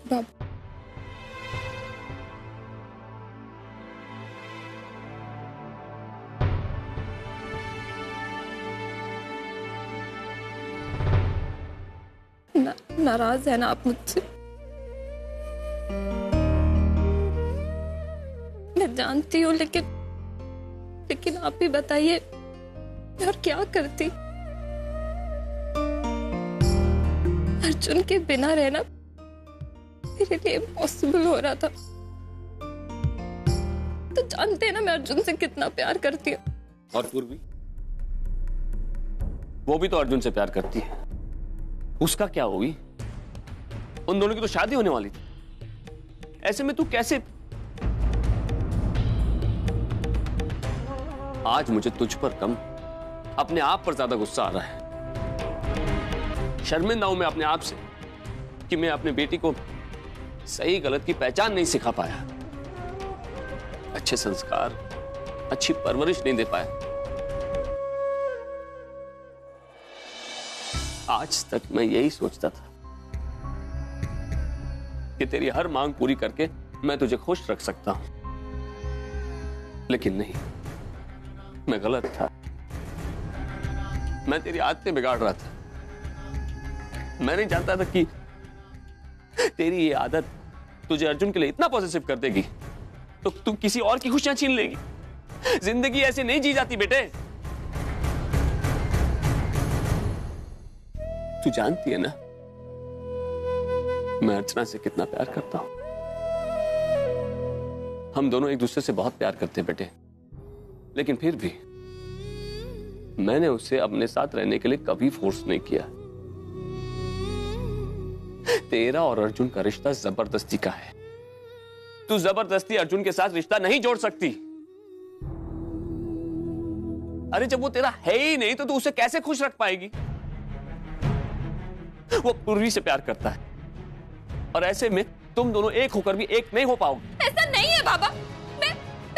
बाबा, नाराज है ना आप मुझसे? मैं जानती हूँ, लेकिन आप ही बताइए और क्या करती? अर्जुन के बिना रहना मेरे लिए इम्पॉसिबल हो रहा था। तो जानते हैं ना मैं अर्जुन से कितना प्यार करती हूँ। और पूर्वी, वो भी तो अर्जुन से प्यार करती है। उसका क्या होगी? उन दोनों की तो शादी होने वाली थी। ऐसे में तू कैसे? आज मुझे तुझ पर कम अपने आप पर ज्यादा गुस्सा आ रहा है। शर्मिंदा हूं मैं अपने आप से कि मैं अपने बेटी को सही गलत की पहचान नहीं सिखा पाया, अच्छे संस्कार, अच्छी परवरिश नहीं दे पाया। आज तक मैं यही सोचता था कि तेरी हर मांग पूरी करके मैं तुझे खुश रख सकता हूं, लेकिन नहीं, मैं गलत था। मैं तेरी आदतें बिगाड़ रहा था। मैं नहीं जानता था कि तेरी ये आदत तुझे अर्जुन के लिए इतना पॉजिटिव कर देगी तो तू किसी और की खुशियां छीन लेगी। जिंदगी ऐसे नहीं जी जाती बेटे। तू जानती है ना मैं अर्चना से कितना प्यार करता हूं। हम दोनों एक दूसरे से बहुत प्यार करते हैं बेटे, लेकिन फिर भी मैंने उसे अपने साथ रहने के लिए कभी फोर्स नहीं किया। तेरा और अर्जुन का रिश्ता जबरदस्ती का है। तू जबरदस्ती अर्जुन के साथ रिश्ता नहीं जोड़ सकती। अरे जब वो तेरा है ही नहीं तो तू उसे कैसे खुश रख पाएगी? वो पूर्वी से प्यार करता है और ऐसे में तुम दोनों एक होकर भी एक नहीं हो पाओगे। ऐसा नहीं है बाबा। मैं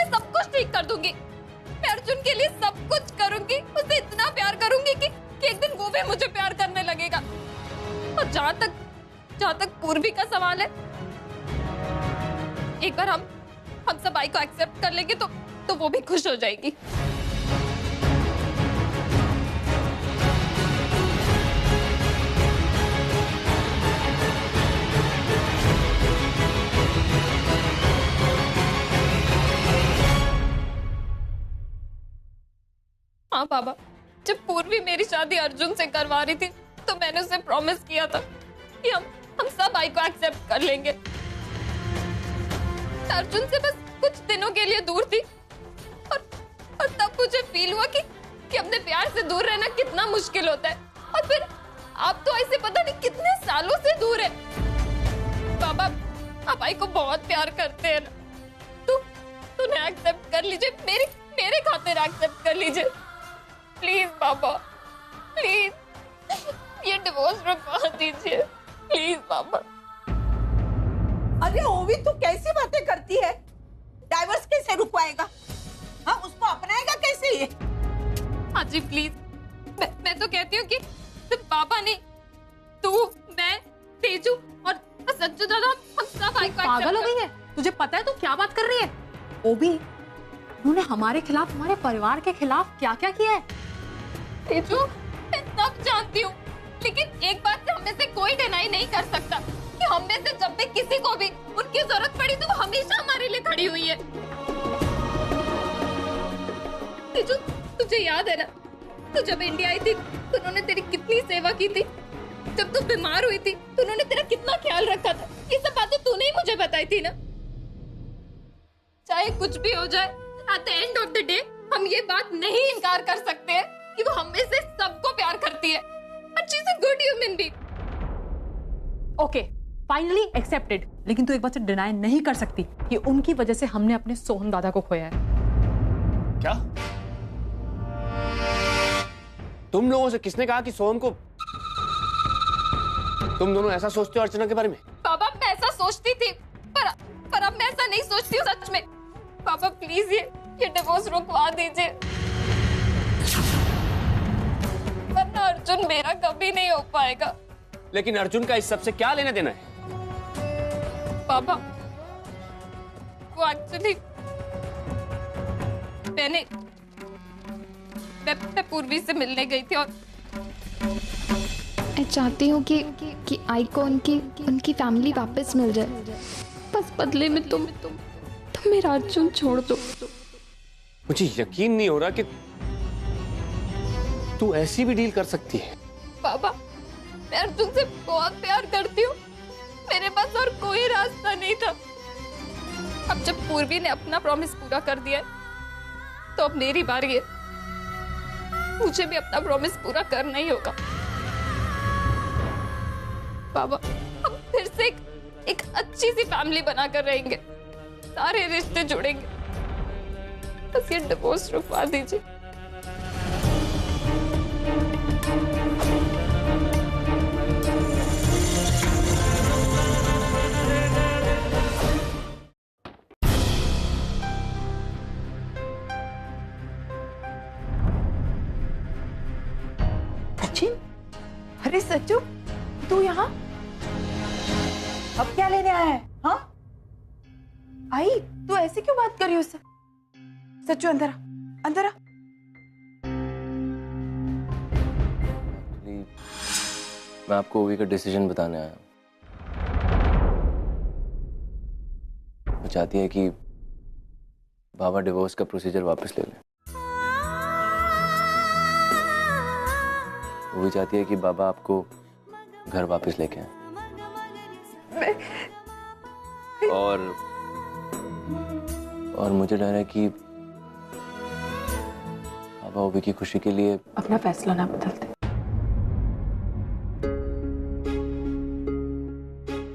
सब कुछ ठीक कर दूंगी। मैं अर्जुन के लिए सब कुछ करूंगी, उसे इतना प्यार करूंगी कि एक दिन वो भी मुझे प्यार करने लगेगा। और जहां तक पूर्वी का सवाल है, एक बार हम सब आई को एक्सेप्ट कर लेंगे तो वो भी खुश हो जाएगी। हाँ बाबा, जब पूर्वी मेरी शादी अर्जुन से करवा रही थी तो मैंने उसे प्रॉमिस किया था कि हम सब आई को एक्सेप्ट कर लेंगे। अर्जुन से बस कुछ दिनों के लिए दूर थी और तब मुझे फील हुआ कि अपने प्यार से दूर रहना कितना मुश्किल होता है। और फिर आप तो ऐसे पता नहीं कितने सालों से दूर है। बाबा, आप आई को बहुत प्यार करते हैं ना, तूने एक्सेप्ट कर लीजिए, मेरे खातिर एक्सेप्ट कर लीजिए प्लीज बाबा, प्लीज। ये डिवोर्स रुकवा दीजिए प्लीज बाबा। अरे ओवी, तू कैसी बातें करती है? डाइवोर्स कैसे रुकवाएगा? हाँ, उसको अपनाएगा कैसे ये? हाँ जी प्लीज। मैं तो कहती हूँ कि सिर्फ पापा नहीं, तू, मैं, तेजू और सच्चू दादा, हम सब आई को पागल हो गई है? तुझे पता है तू क्या बात कर रही है? ओबी, उन्होंने हमारे खिलाफ, हमारे परिवार के खिलाफ क्या क्या किया है? तेजू, मैं सब जानती हूँ, लेकिन एक बात से हमें से कोई डिनाई नहीं कर सकता कि हम में से जब भी किसी को भी उनकी जरूरत पड़ी तो वो हमेशा हमारे लिए खड़ी हुई है। तेजू, तुझे याद है ना, तू जब इंडिया आई थी तो उन्होंने तेरी कितनी सेवा की थी। जब तू बीमार हुई थी तो उन्होंने तेरा कितना ख्याल रखा था। ये सब बातें तूने ही मुझे बताई थी ना। चाहे कुछ भी हो जाए, at the end of the day हम ये बात नहीं इनकार कर सकते हैं कि वो हमें से सबको प्यार करती है। और she is a good human being. Okay, finally accepted. लेकिन तू एक बात से डिनाई नहीं कर सकती कि उनकी वजह से हमने अपने सोहन दादा को खोया है। क्या? तुम लोगों से किसने कहा कि सोहन को? तुम दोनों ऐसा सोचते हो अर्चना के बारे में? पापा, मैं ऐसा सोचती थी, पर अब मैं ऐसा नहीं सोचती हूँ सच में। पापा प्लीज ये डिवोर्स रुकवा दीजिए, वरना अर्जुन मेरा कभी नहीं हो पाएगा। लेकिन अर्जुन का इस सब से क्या लेना देना है? पापा, वो एक्चुअली मैं पूर्वी से मिलने गई थी और मैं चाहती हूँ कि आई को उनकी फैमिली वापस मिल जाए। बस बदले में तुम मेरा अर्जुन छोड़ दो। मुझे यकीन नहीं हो रहा कि तू ऐसी भी डील कर सकती है। पापा, मैं अर्जुन से बहुत प्यार करती हूँ, मेरे पास और कोई रास्ता नहीं था। अब जब पूर्वी ने अपना प्रॉमिस पूरा कर दिया है, तो अब मेरी बारी है, मुझे भी अपना प्रॉमिस पूरा करना ही होगा। बाबा, हम फिर से एक अच्छी सी फैमिली बनाकर रहेंगे, सारे रिश्ते जुड़ेंगे, बस ये डिवोर्स रुकवा दीजिए। सचिन, अरे सच्चू, तू यहाँ अब क्या लेने आया है? हाँ आई, तू ऐसे क्यों बात कर रही हो उससे? सच्चू अंदर आ, अंदर आ। मैं आपको ओवी का डिसीजन बताने आया हूँ। वो चाहती है कि बाबा डिवोर्स का प्रोसीजर वापस ले लें। वो भी चाहती है कि बाबा आपको घर वापस लेके आए। और मुझे डर है कि बाबा ओवी की खुशी के लिए अपना फैसला ना बदलते।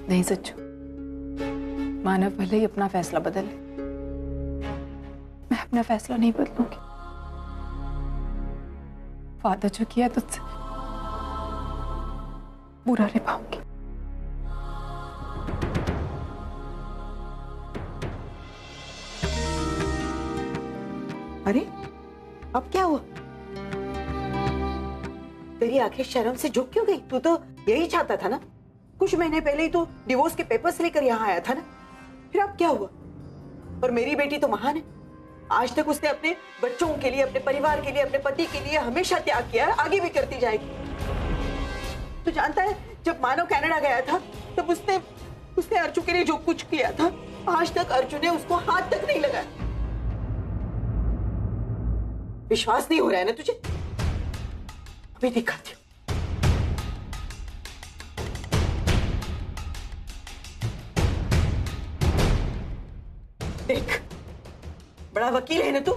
नहीं सच्चू, मानव भले ही अपना फैसला बदले, मैं अपना फैसला नहीं बदलूंगी। वादा जो किया तुझसे बुरा निभाऊंगी। अरे अब क्या हुआ? तेरी आंखें शर्म से झुक क्यों गई? तू तो यही चाहता था ना? कुछ महीने पहले ही तो डिवोर्स के पेपर्स लेकर यहाँ आया था ना? फिर अब क्या हुआ? और मेरी बेटी तो महान है, आज तक उसने अपने बच्चों के लिए, अपने परिवार के लिए, अपने पति के लिए हमेशा त्याग किया है, आगे भी करती जाएगी। तू जानता है, जब मानव कनाडा गया था तब उसने अर्जुन के लिए जो कुछ किया था, आज तक अर्जुन ने उसको हाथ तक नहीं लगाया। विश्वास नहीं हो रहा है ना तुझे? अभी दिखाती हूँ। देख, बड़ा वकील है ना तू,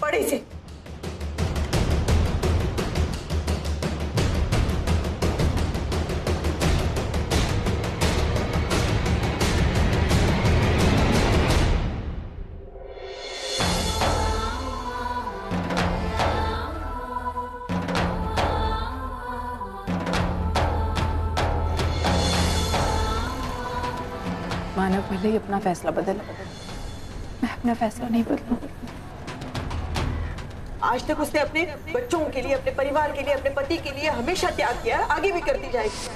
पढ़ इसे। मानव भले ही अपना फैसला बदल, मैं अपना फैसला नहीं बदलूंगी। आज तक उसने अपने बच्चों के लिए, अपने परिवार के लिए, अपने पति के लिए हमेशा त्याग किया, आगे भी करती जाएगी।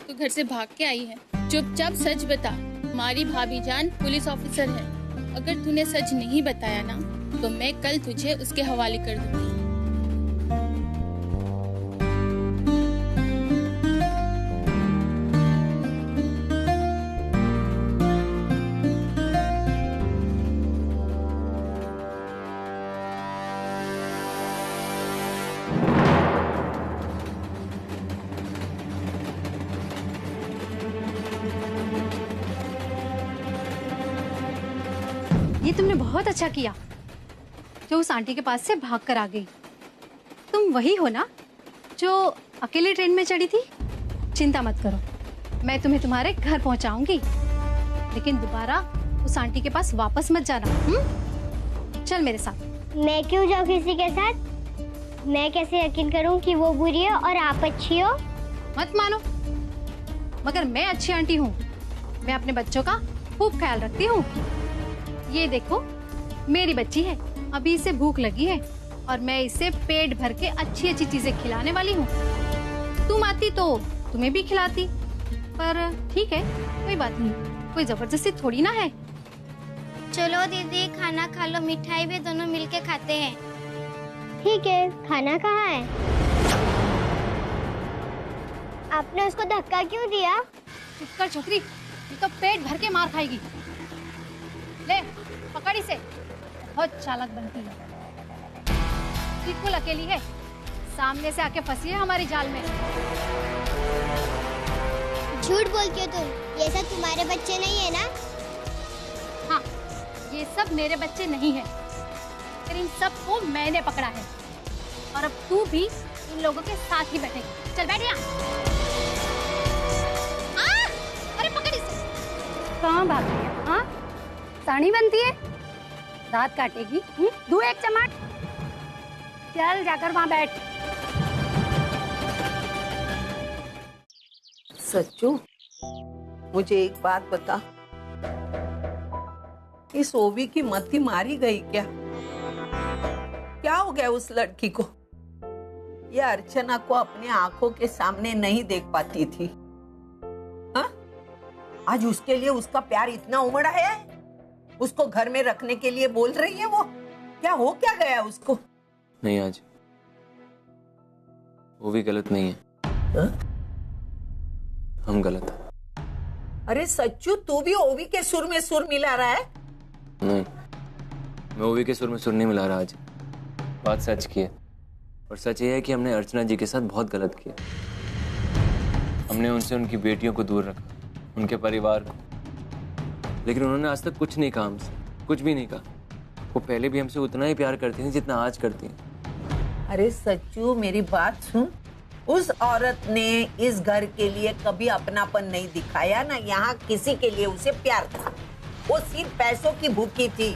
तू घर से भाग के आई है, चुपचाप सच बता। हमारी भाभी जान पुलिस ऑफिसर है, अगर तूने सच नहीं बताया ना तो मैं कल तुझे उसके हवाले कर दूंगी। ये तुमने बहुत अच्छा किया जो उस आंटी के पास से भाग कर आ गई। तुम वही हो ना जो अकेले ट्रेन में चढ़ी थी? चिंता मत करो, मैं तुम्हें तुम्हारे घर पहुंचाऊंगी, लेकिन दोबारा उस आंटी के पास वापस मत जाना। चल मेरे साथ। मैं क्यों जाऊँ किसी के साथ? मैं कैसे यकीन करूं कि वो बुरी है और आप अच्छी हो? मत मानो, मगर मैं अच्छी आंटी हूँ। मैं अपने बच्चों का खूब ख्याल रखती हूँ। ये देखो, मेरी बच्ची है, अभी इसे भूख लगी है और मैं इसे पेट भर के अच्छी अच्छी चीजें खिलाने वाली हूँ। तुम आती तो तुम्हें भी खिलाती, पर ठीक है, कोई बात नहीं, कोई जबरदस्ती थोड़ी ना है। चलो दीदी खाना खा लो, मिठाई भी दोनों मिलके खाते हैं। ठीक है, खाना कहाँ है? आपने उसको धक्का क्यों दिया? चुप कर छोकरी, ये तो पेट भर के मार खाएगी। ले पकड़ इसे, बहुत चालाक बनती है, बिल्कुल अकेली है, सामने से आके फंसी है हमारी जाल में। झूठ बोलती हो तुम, ये सब तुम्हारे बच्चे नहीं है ना? हाँ, ये सब मेरे बच्चे नहीं है, फिर इन सबको मैंने पकड़ा है और अब तू भी इन लोगों के साथ ही बैठेगी। चल बैठ यहाँ। अरे पकड़ इसे। कहाँ भाग रही है? हाँ, साड़ी बनती है, दांत काटेगी। दू एक चमाट, चल जाकर वहाँ बैठ। सच्चू, मुझे एक बात बता, इस ओवी की मत्ती मारी गई क्या? क्या हो गया उस लड़की को? ये अर्चना को अपने आंखों के सामने नहीं देख पाती थी, हाँ? आज उसके लिए उसका प्यार इतना उमड़ा है, उसको घर में रखने के लिए बोल रही है वो? क्या हो क्या गया उसको? नहीं, आज वो भी गलत नहीं है, हा? हम गलत हैं। अरे सच्चू, तू भी ओवी के सुर में सुर मिला रहा है? नहीं, मैं ओवी के सुर में सुर नहीं मिला रहा। आज बात सच की है, और सच ये है कि हमने अर्चना जी के साथ बहुत गलत किया। हमने उनसे उनकी बेटियों को दूर रखा, उनके परिवार को, लेकिन उन्होंने आज तक कुछ नहीं कहा हमसे, कुछ भी नहीं कहा। वो पहले भी हमसे उतना ही प्यार करती थी जितना आज करती हैं। अरे सच्चू, मेरी बात सुन, उस औरत ने इस घर के लिए कभी अपनापन नहीं दिखाया ना, यहाँ किसी के लिए उसे प्यार था। वो सिर्फ पैसों की भूखी थी।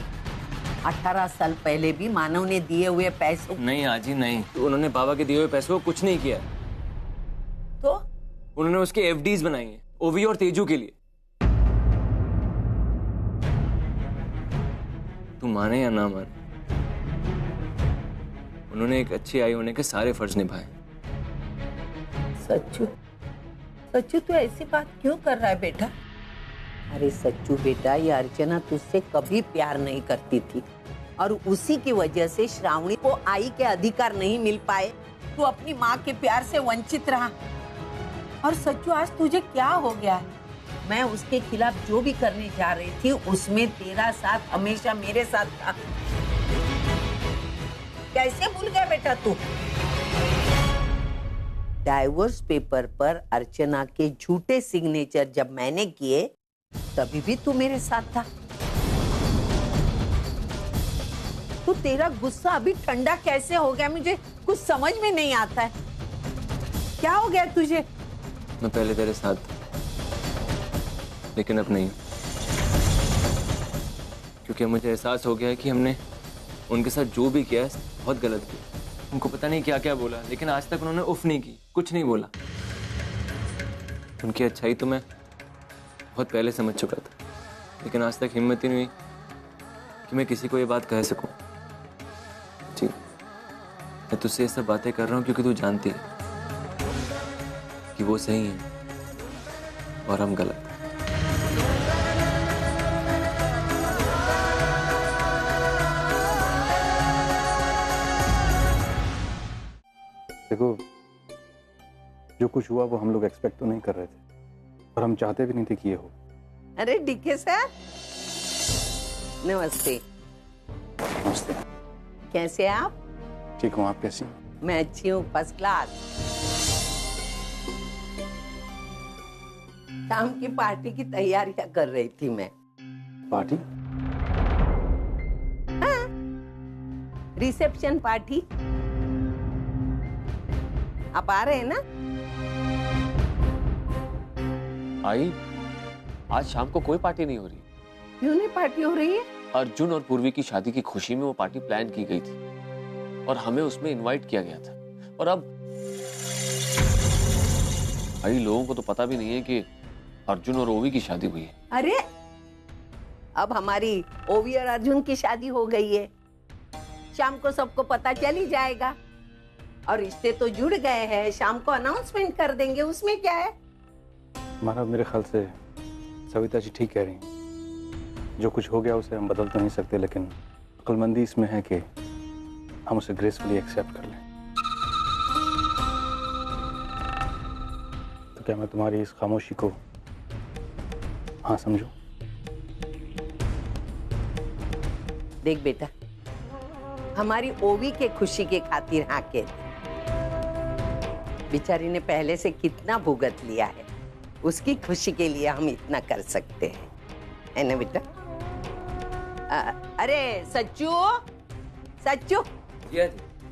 18 साल पहले भी मानव ने दिए हुए पैसों नहीं आजी नहीं, तो उन्होंने बाबा के दिए हुए पैसों को कुछ नहीं किया, तो उन्होंने उसके एफडीज बनाई है, ओवी और तेजू के लिए। तू माने या ना माने, उन्होंने एक अच्छी आई होने के सारे फर्ज निभाए। सच्चू, सच्चू तू ऐसी बात क्यों कर रहा है बेटा? अरे सच्चू बेटा, ये अर्चना तुझसे कभी प्यार नहीं करती थी और उसी की वजह से श्रावणी को आई के अधिकार नहीं मिल पाए। तू अपनी माँ के प्यार से वंचित रहा। और सच्चू, आज तुझे क्या हो गया है? मैं उसके खिलाफ जो भी करने जा रही थी उसमें तेरा साथ हमेशा मेरे साथ था। कैसे भूल गया बेटा तू? डाइवोर्स पेपर पर अर्चना के झूठे सिग्नेचर जब मैंने किए तभी भी तू मेरे साथ था। तो तेरा गुस्सा अभी ठंडा कैसे हो गया? मुझे कुछ समझ में नहीं आता है। क्या हो गया तुझे? मैं पहले तेरे साथ था, लेकिन अब नहीं, क्योंकि मुझे एहसास हो गया है कि हमने उनके साथ जो भी किया है बहुत गलत किया। उनको पता नहीं क्या क्या बोला, लेकिन आज तक उन्होंने उफ नहीं की, कुछ नहीं बोला। उनकी अच्छाई तो मैं बहुत पहले समझ चुका था, लेकिन आज तक हिम्मत ही नहीं हुई कि मैं किसी को ये बात कह सकूं। जी, मैं तुझसे ये सब बातें कर रहा हूं क्योंकि तू जानती है कि वो सही है और हम गलत। देखो, जो कुछ हुआ वो हम लोग एक्सपेक्ट तो नहीं कर रहे थे और हम चाहते भी नहीं थे कि ये हो। अरे डीके सर, नमस्ते। नमस्ते। कैसे हैं आप? ठीक हूँ, आप कैसी हैं? मैं अच्छी हूँ, फर्स्ट क्लास। शाम की पार्टी की तैयारियां कर रही थी मैं। पार्टी? हाँ, रिसेप्शन पार्टी। आप आ रहे हैं ना? आई, आज शाम को कोई पार्टी नहीं हो रही। क्यों नहीं पार्टी हो रही है? अर्जुन और पूर्वी की शादी की खुशी में वो पार्टी प्लान की गई थी और हमें उसमें इनवाइट किया गया था। और अब आई, लोगों को तो पता भी नहीं है कि अर्जुन और ओवी की शादी हुई है। अरे अब हमारी ओवी और अर्जुन की शादी हो गई है। शाम को सबको पता चल ही जाएगा और रिश्ते तो जुड़ गए हैं। शाम को अनाउंसमेंट कर देंगे, उसमें क्या है। महाराज मेरे ख्याल से सविता जी ठीक कह रही हैं। जो कुछ हो गया उसे हम बदल तो नहीं सकते, लेकिन अक्लमंदी इसमें है कि हम उसे ग्रेसफुली एक्सेप्ट कर लें। तो क्या मैं तुम्हारी इस खामोशी को हाँ समझूं? देख बेटा, हमारी ओवी के खुशी के खातिर हाँ के बेचारी ने पहले से कितना भुगत लिया है, उसकी खुशी के लिए हम इतना कर सकते हैं, है ना बेटा? अरे सच्चू, सच्चू,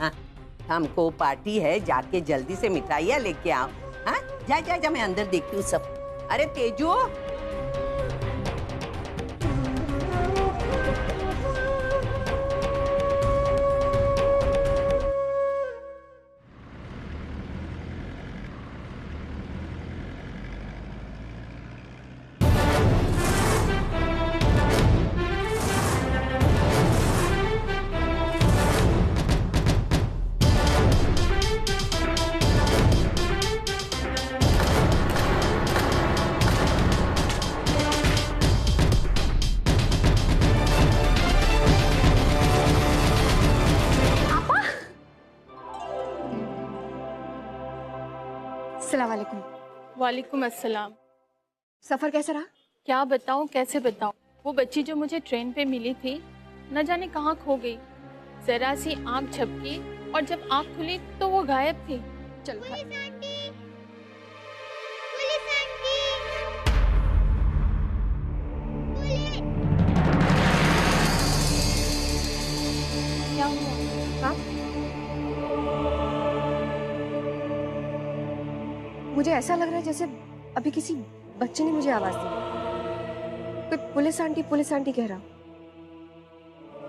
हाँ, हमको पार्टी है, जाके जल्दी से मिठाइयाँ लेके आओ। हाँ, जा जा जा, मैं अंदर देखती हूँ सब। अरे तेजू, अस्सलाम वालेकुम। वालेकुम अस्सलाम। सफर कैसा रहा? क्या बताऊं, कैसे बताऊं। वो बच्ची जो मुझे ट्रेन पे मिली थी, न जाने कहाँ खो गई। जरा सी आंख झपकी और जब आंख खुली तो वो गायब थी। चलो क्या हुआ? मुझे ऐसा लग रहा है जैसे अभी किसी बच्चे ने मुझे आवाज दी। कोई पुलिस आंटी कह रहा।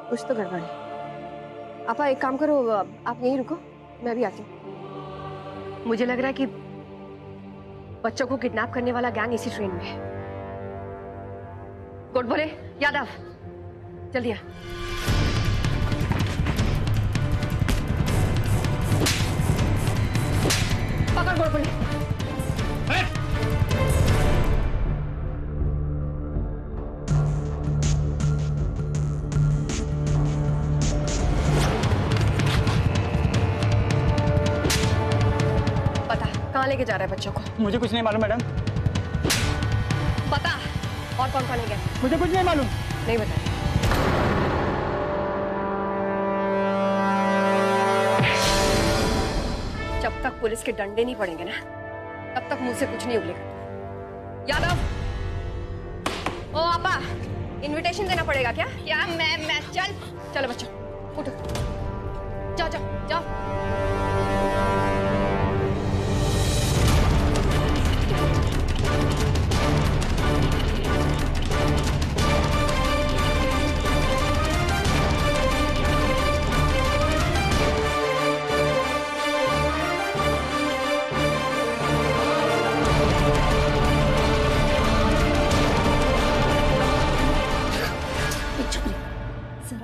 कुछ तो गड़बड़ है। आपा एक काम करो, आप यहीं रुको, मैं भी आती हूँ। मुझे लग रहा है कि बच्चों को किडनैप करने वाला गैंग इसी ट्रेन में है। गुड बोले यादव, जल्दी आ। पकड़ गुड बोले। कहाँ लेके जा रहा है बच्चों को? मुझे कुछ नहीं मालूम मैडम। बता, और कौन कौन ले गया? मुझे कुछ नहीं मालूम। नहीं बता। जब तक पुलिस के डंडे नहीं पड़ेंगे ना, तब तक मुंह से कुछ नहीं उगलेगा। यादव, ओ आपा, इनविटेशन देना पड़ेगा क्या? क्या? मैं चलो बच्चों, उठो, जाओ जाओ जाओ।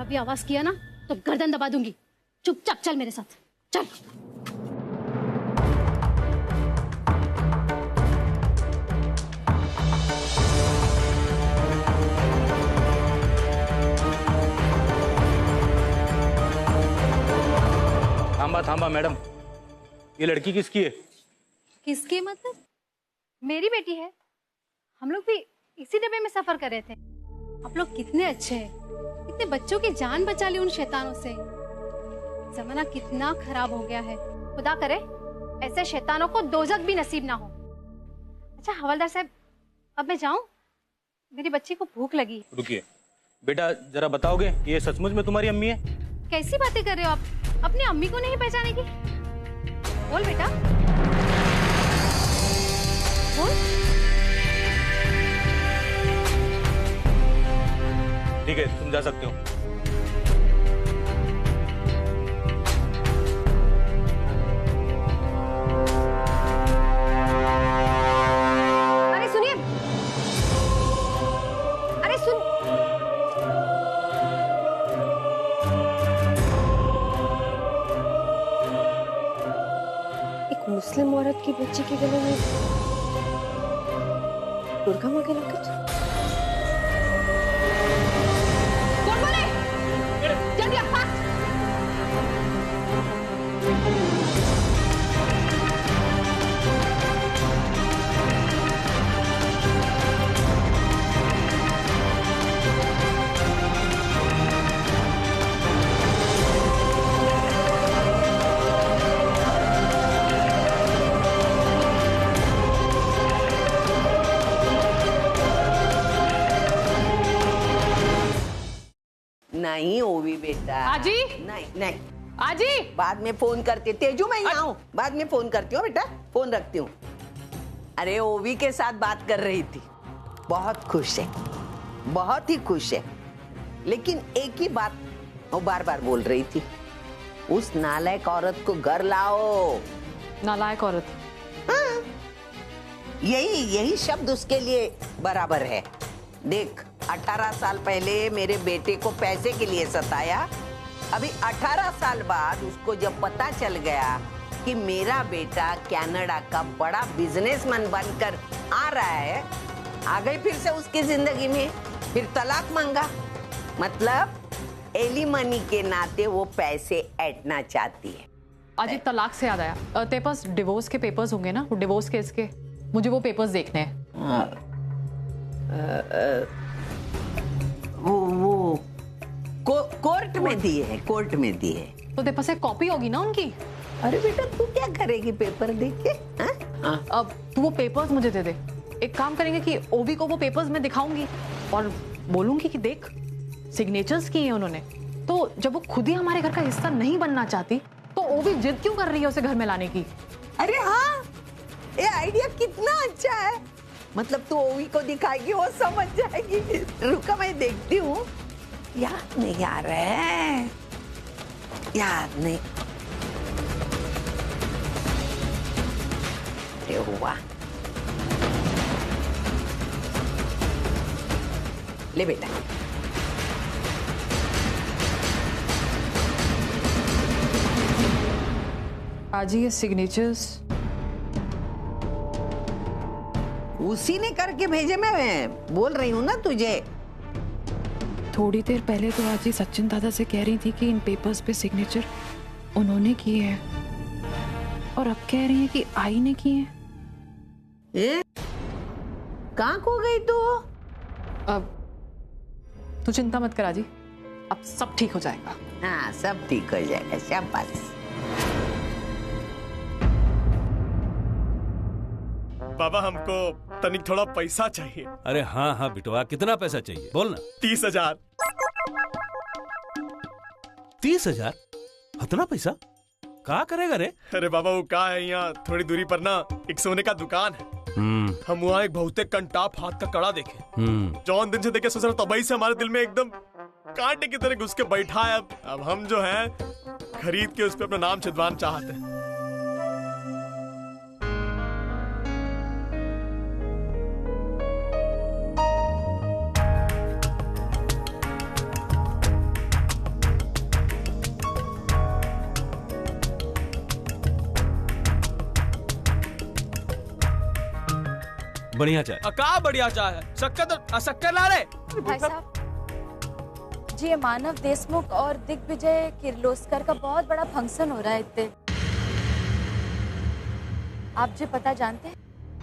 भी आवाज किया ना तो गर्दन दबा दूंगी। चुपचाप चल मेरे साथ, चल। थांबा मैडम, ये लड़की किसकी है? किसकी मतलब? मेरी बेटी है। हम लोग भी इसी डब्बे में सफर कर रहे थे। आप लोग कितने अच्छे हैं, इतने बच्चों की जान बचा ली उन शैतानों से। जमाना कितना खराब हो गया है। खुदा करे ऐसे शैतानों को दोजख भी नसीब ना हो। अच्छा हवलदार साहब, अब मैं जाऊं? मेरी बच्ची को भूख लगी। रुकिए बेटा, जरा बताओगे ये सचमुच में तुम्हारी अम्मी है? कैसी बातें कर रहे हो आप? अपनी अम्मी को नहीं पहचानेगी? बोल बेटा, बोल। ठीक है, तुम जा सकते हो। अरे सुनिए, अरे सुन, मुस्लिम औरत की बच्ची के गले में दुर्गा माँ के लॉकेट। कौन बोले? जल्दी आ, फास्ट। नहीं ओवी बेटा। आजी? नहीं नहीं आजी? बाद में फोन करती। तेजू मैं यहाँ हूँ, बाद में फोन करती हूँ बेटा, फोन रखती हूँ। अरे ओवी के साथ बात कर रही थी, बहुत खुश है, बहुत ही खुश है। लेकिन एक ही बात वो बार बार बोल रही थी, उस नालायक औरत को घर लाओ। नालायक औरत? हाँ, यही शब्द उसके लिए बराबर है। देख, 18 साल पहले मेरे बेटे को पैसे के लिए सताया, अभी 18 साल बाद उसको जब पता चल गया कि मेरा बेटा कनाडा का बड़ा बिजनेसमैन बनकर आ रहा है, आ गई फिर से उसकी जिंदगी में, फिर तलाक मांगा। मतलब एलिमनी के नाते वो पैसे ऐंठना चाहती है। अजी तलाक से याद आया, तेरे पास डिवोर्स के पेपर्स होंगे ना, वो डिवोर्स केस के, मुझे वो पेपर्स देखने हैं। वो कोर्ट में दिए है, कोर्ट में दिए है। तो तेरे पास एक कॉपी होगी ना उनकी? अरे बेटा तू क्या करेगी पेपर देख के? अब तू वो पेपर्स मुझे दे दे। एक काम करेंगे कि ओवी को वो पेपर्स मैं दिखाऊंगी और बोलूंगी कि देख सिग्नेचर्स किए हैं उन्होंने, तो जब वो खुद ही हमारे घर का हिस्सा नहीं बनना चाहती तो ओवी जिद क्यों कर रही है उसे घर में लाने की? अरे हाँ, ये आइडिया कितना अच्छा है। मतलब तू ओवी को दिखाएगी, वो समझ जाएगी। रुका मैं देखती हूँ। याद नहीं आ रहा है, याद नहीं। अरे हुआ, ले बेटा। आजी ये सिग्नेचर्स उसी ने करके भेजे, मैं बोल रही हूँ ना तुझे। थोड़ी देर पहले तो आज ही सचिन दादा से कह रही थी कि इन पेपर्स पे सिग्नेचर उन्होंने किए हैं और अब कह रही है कि आई ने किए हैं। कहाँ खो गई तू? अब तू चिंता मत कर आजी, अब सब ठीक हो जाएगा। हाँ सब ठीक हो जाएगा, शाबाश। बाबा हमको तनिक थोड़ा पैसा चाहिए। अरे हाँ हाँ बिटवा, कितना पैसा चाहिए बोल ना। 30,000। 30,000? इतना पैसा क्या करेगा रे? अरे बाबा वो क्या है, यहाँ थोड़ी दूरी पर ना एक सोने का दुकान है। हम वहाँ एक बहुते कंटाप हाथ का कड़ा देखे। जौन दिन से देखे सोच रहा तभी से हमारे दिल में एकदम कांटे की तरह घुस के बैठा है। अब हम जो है खरीद के उस पर अपना नाम छिदवाना चाहते हैं। बढ़िया चाय। का बढ़िया चाय है, शक्कर ला रहे। भाई साहब जी, ये मानव देशमुख और दिग्विजय किर्लोस्कर का बहुत बड़ा फंक्शन हो रहा है इतने। आप जी पता जानते हैं?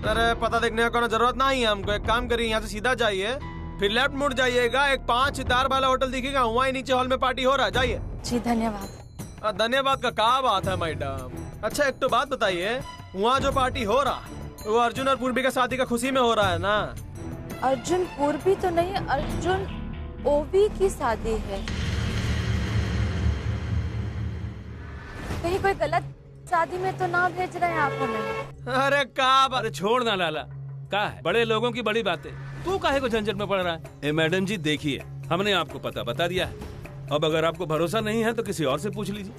अरे पता देखने का जरूरत नहीं है हमको। एक काम करिए, यहाँ से सीधा जाइए, फिर लेफ्ट मुड़ जाइएगा, एक 5 सितार वाला होटल दिखेगा, वहाँ नीचे हॉल में पार्टी हो रहा है, जाइए। जी धन्यवाद। धन्यवाद का क्या बात है मैडम। अच्छा एक तो बात बताइए, वहाँ जो पार्टी हो रहा है वो अर्जुन और पूर्वी का शादी का खुशी में हो रहा है ना? अर्जुन पूर्वी तो नहीं, अर्जुन ओवी की शादी है। कहीं कोई गलत शादी में तो ना भेज रहे हैं आप हमें? अरे का बात। अरे छोड़ ना लाला, क्या है बड़े लोगों की बड़ी बातें, तू काहे को झंझट में पड़ रहा है? ए मैडम जी देखिए, हमने आपको पता बता दिया है, अब अगर आपको भरोसा नहीं है तो किसी और से पूछ लीजिए।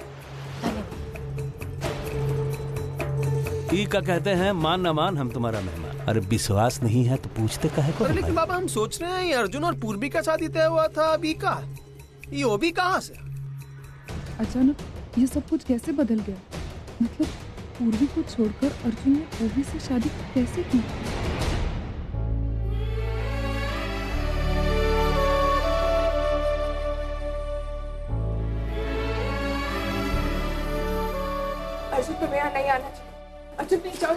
ई का कहते हैं मान न मान हम तुम्हारा मेहमान। अरे विश्वास नहीं है तो पूछते काहे को? अरे लेकिन बाबा हम सोच रहे हैं ये अर्जुन और पूर्वी का शादी तय हुआ था, अभी का ये ओवी कहाँ से? अचानक ये सब कुछ कैसे बदल गया? मतलब पूर्वी को छोड़कर अर्जुन ने ओवी से शादी कैसे की? अर्जुन तुम्हें यहाँ नहीं आना चाहिए। अर्जुन नहीं जाओ।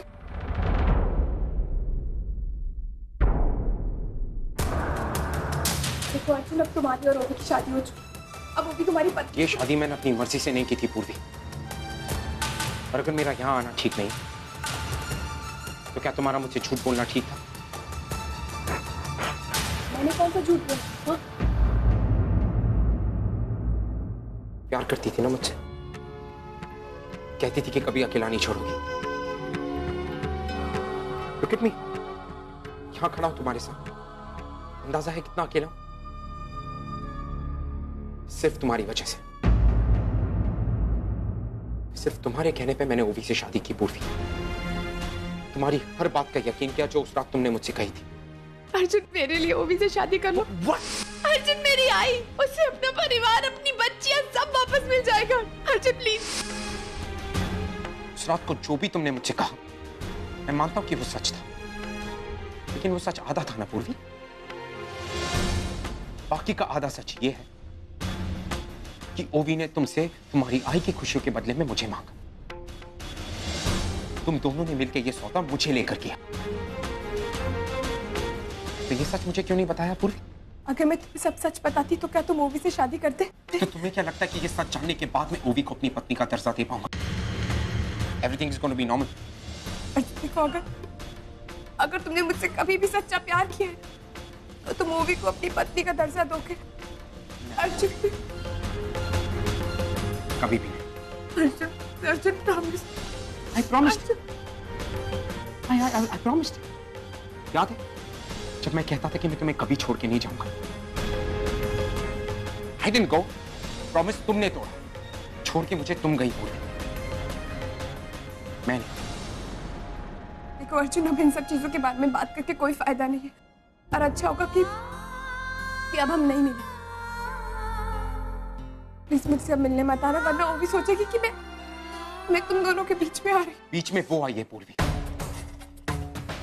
देखो अर्जुन, अब तुम्हारी और ओवी की शादी हो चुकी। अब ओवी तुम्हारी पत्नी। ये शादी मैंने अपनी मर्जी से नहीं की थी पूर्वी, और अगर मेरा यहाँ आना ठीक नहीं तो क्या तुम्हारा मुझसे झूठ बोलना ठीक था? मैंने कौन सा झूठ बोला? प्यार करती थी ना मुझसे, कहती थी कि कभी अकेला नहीं छोड़ोगी। Look at me, यहां खड़ा हूं तुम्हारे साथ, अंदाजा है कितना अकेला हूं? सिर्फ तुम्हारी वजह से, सिर्फ तुम्हारे कहने पे मैंने ओवी से शादी की पूर्वी। तुम्हारी हर बात का यकीन किया जो उस रात तुमने मुझसे कही थी। अर्जुन, मेरे लिए ओवी से शादी कर लो। अर्जुन, मेरी आई, उसे अपना परिवार, अपनी बच्चियां सब वापस मिल जाएगा। अर्जुन प्लीज। उस रात को जो भी तुमने मुझसे कहा, मैं मानता हूं कि वो सच था, लेकिन वो सच आधा था ना पूर्वी। बाकी का आधा सच ये है कि ओवी ने तुमसे तुम्हारी आई की खुशियों के बदले में मुझे मांगा। तुम दोनों ने मिलकर ये सौदा मुझे लेकर किया। तो ये सच मुझे क्यों नहीं बताया पूर्वी? अगर मैं तुम्हें सब सच बताती तो क्या तुम ओवी से शादी करते? तो तुम्हें क्या लगता है कि ये सच जानने के बाद मैं ओवी को अपनी पत्नी का दर्जा दे पाऊंगा? Everything is going to be normal. देखो, अगर तुमने मुझसे कभी भी सच्चा प्यार किया है, तो तुम ओवी को अपनी पत्नी का दर्जा दोगे। अर्जुन, कभी भी नहीं। Arjun, Arjun promise. I promised. I promised. याद है जब मैं कहता था कि मैं तुम्हें कभी छोड़ के नहीं जाऊंगा? I didn't go. प्रॉमिस तुमने तोड़ा, छोड़ के मुझे तुम गई पूरी। मैं नहीं। देखो अर्जुन, अब इन सब चीजों के बारे में बात करके कोई फायदा नहीं है, और अच्छा होगा कि अब हम नहीं मिले। प्लीज मुझसे अब मिलने मत आना, वरना वो भी सोचेगी कि मैं तुम दोनों के बीच में आ रही। बीच में वो आई है पूर्वी,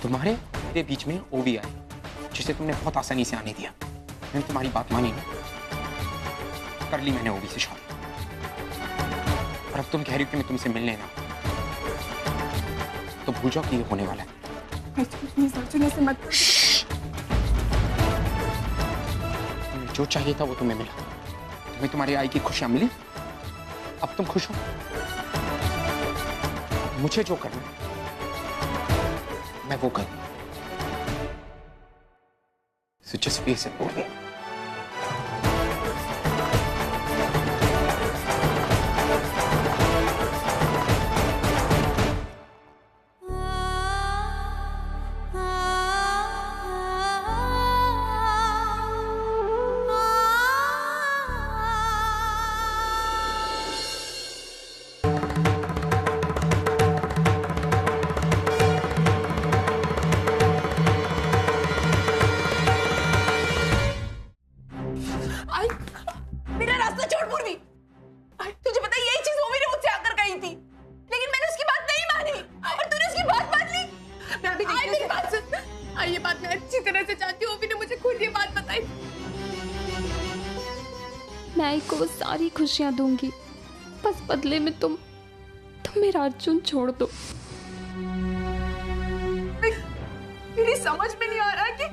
तुम्हारे मेरे बीच में ओवी आई, जिसे तुमने बहुत आसानी से आने दिया। मैंने तुम्हारी बात मानी ना, कर ली मैंने ओवी से शादी। और अब तुम कह रही हो कि मैं तुमसे मिलने ना, तो भूल जाओ कि ये होने वाला है। प्लीज अर्जुन, ऐसे मत। तुम्हें जो चाहिए था वो तुम्हें मिला, तुम्हें तुम्हारी आई की खुशियां मिली, अब तुम खुश हो। मुझे जो करना है मैं वो करूं। So just face it, Purvi. मैं आई को वो सारी खुशियां दूंगी, बस बदले में तुम मेरा अर्जुन छोड़ दो। मेरी समझ में नहीं आ रहा कि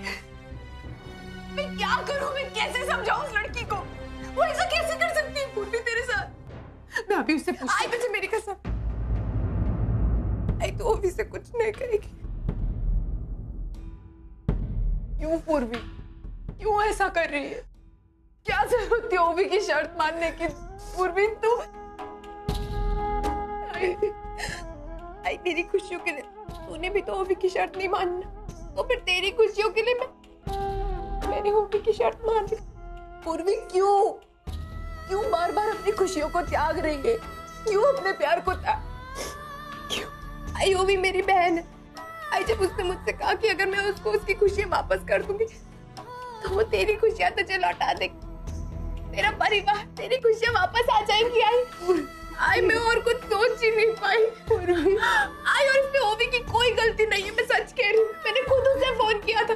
मैं क्या करूं, मैं कैसे समझाऊं उस लड़की को? वो ऐसा कैसे कर सकती है पूर्वी तेरे साथ? मैं अभी उससे पूछती हूं। मुझे मेरी कसम, आई तो ओवी से कुछ नहीं करेगी। क्यों पूर्वी, क्यों ऐसा कर रही है? क्या जरूरत थी ओवी की शर्त मानने की? पूर्वी तू आई मेरी खुशियों के लिए तूने भी तो ओवी की शर्त नहीं मानना, तो फिर तेरी खुशियों के लिए मैंने ओवी की शर्त मान ली। पूर्वी क्यों बार बार अपनी खुशियों को त्याग रही है? क्यों अपने प्यार को क्यों? आई ओवी मेरी बहन है। आई जब उसने मुझसे कहा कि अगर मैं उसको उसकी खुशियां वापस कर दूंगी तो वो तेरी खुशियां तुझे लौटा देगी, तेरा परिवार, तेरी खुशियां वापस आ जाएंगी। आई मैं और कुछ सोच ही नहीं पाई। आई और इसमें ओवी की कोई गलती नहीं है, मैं सच कह रही हूँ। मैंने खुद उसे फोन किया था।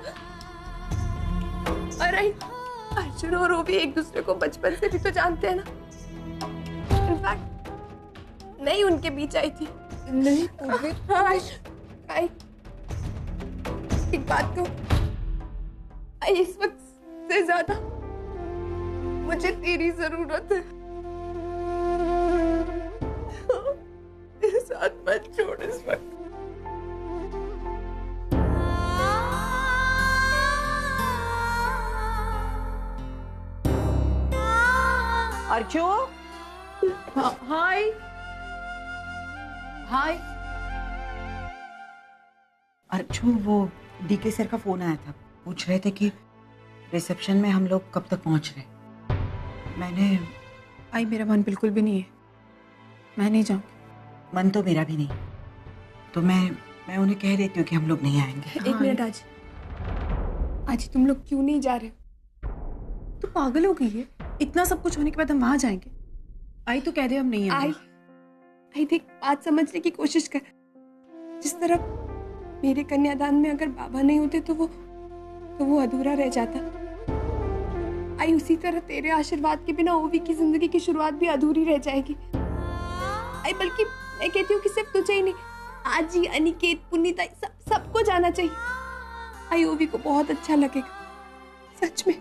और आई अर्जुन और ओवी एक दूसरे को बचपन से भी तो जानते हैं ना। इनफैक्ट मैं ही उनके बीच आई थी। नहीं आई एक बात तो आई, इस वक्त से ज्यादा मुझे तेरी जरूरत है। तेरे साथ मत छोड़ इस वक्त। अर्जु, हाय हाय। अर्जु, वो डीके सर का फोन आया था, पूछ रहे थे कि रिसेप्शन में हम लोग कब तक पहुंच रहे। मैंने आई मेरा मन बिल्कुल भी नहीं है, मैं नहीं जाऊंगी। मन तो मेरा भी नहीं, तो मैं उन्हें कह देती हूँ कि हम लोग नहीं आएंगे। एक मिनट आज तुम लोग क्यों नहीं जा रहे हो? तू पागल हो गई है? इतना सब कुछ होने के बाद हम वहां जाएंगे? आई तो कह दे हम नहीं आएंगे। आई देख, बात समझने की कोशिश कर। जिस तरह मेरे कन्यादान में अगर बाबा नहीं होते तो वो अधूरा रह जाता। आई उसी तरह तेरे आशीर्वाद के बिना ओवी की जिंदगी की शुरुआत भी अधूरी रह जाएगी। आई बल्कि मैं कहती हूँ कि सिर्फ तुझे ही नहीं, आज ही अनिकेत, पुनीता, सबको जाना चाहिए। आई ओवी को बहुत अच्छा लगेगा, सच में।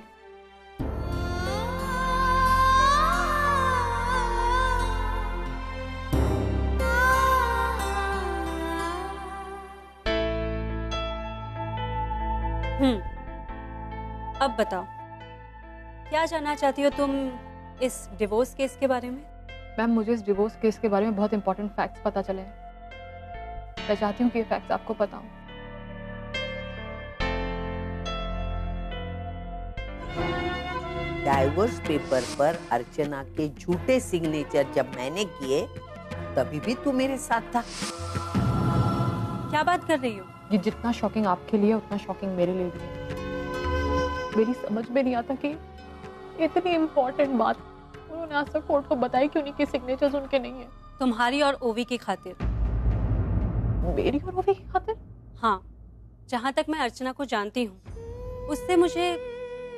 अब बताओ, क्या जानना चाहती हो तुम इस डिवोर्स केस के बारे में? मैम, मुझे इस डिवोर्स केस के बारे में बहुत इंपॉर्टेंट फैक्ट्स पता चले हैं। मैं चाहती हूँ कि ये फैक्ट्स आपको पता हो। डाइवोर्स पेपर पर अर्चना के झूठे सिग्नेचर जब मैंने किए तभी भी तू मेरे साथ था। क्या बात कर रही हो? ये जितना शॉकिंग आपके लिए उतना शॉकिंग मेरे लिए भी है। मेरी समझ में नहीं आता कि इतनी इम्पोर्टेंट बात उन्होंने आज तक कोर्ट को बताई कि उन्हीं के सिग्नेचर्स उनके नहीं है। तुम्हारी और ओवी की खातिर। मेरी और ओवी की खातिर? हाँ, जहाँ तक मैं अर्चना को जानती हूँ उससे मुझे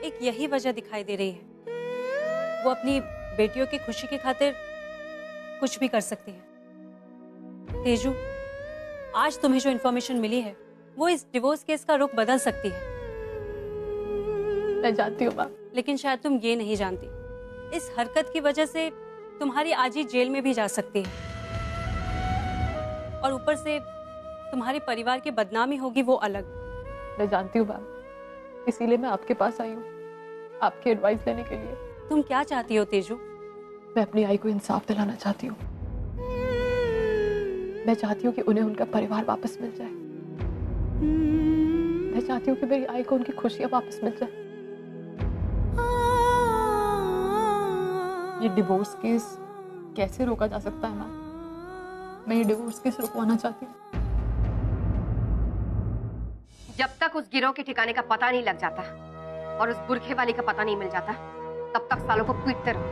एक यही वजह दिखाई दे रही है। वो अपनी बेटियों की खुशी की खातिर कुछ भी कर सकती है। तेजू, आज तुम्हें जो इन्फॉर्मेशन मिली है वो इस डिवोर्स केस का रुख बदल सकती है। मैं जानती हूँ मैम, लेकिन शायद तुम ये नहीं जानती, इस हरकत की वजह से तुम्हारी आज ही जेल में भी जा सकती है, और ऊपर से तुम्हारे परिवार की बदनामी होगी वो अलग। मैं जानती हूँ मैम, इसीलिए मैं आपके पास आई हूँ, आपकी एडवाइस लेने के लिए। तुम क्या चाहती हो तेजू? मैं अपनी आई को इंसाफ दिलाना चाहती हूँ। मैं चाहती हूँ कि उन्हें उनका परिवार वापस मिल जाए। मैं चाहती हूँ कि मेरी आई को उनकी खुशियां वापस मिल जाए। ये डिवोर्स केस कैसे रोका जा सकता है मैम? मैं ये डिवोर्स केस रुकवाना चाहती हूँ। जब तक उस गिरोह के ठिकाने का पता नहीं लग जाता और उस बुरखे वाली का पता नहीं मिल जाता, तब तक सालों को पीटते रहो।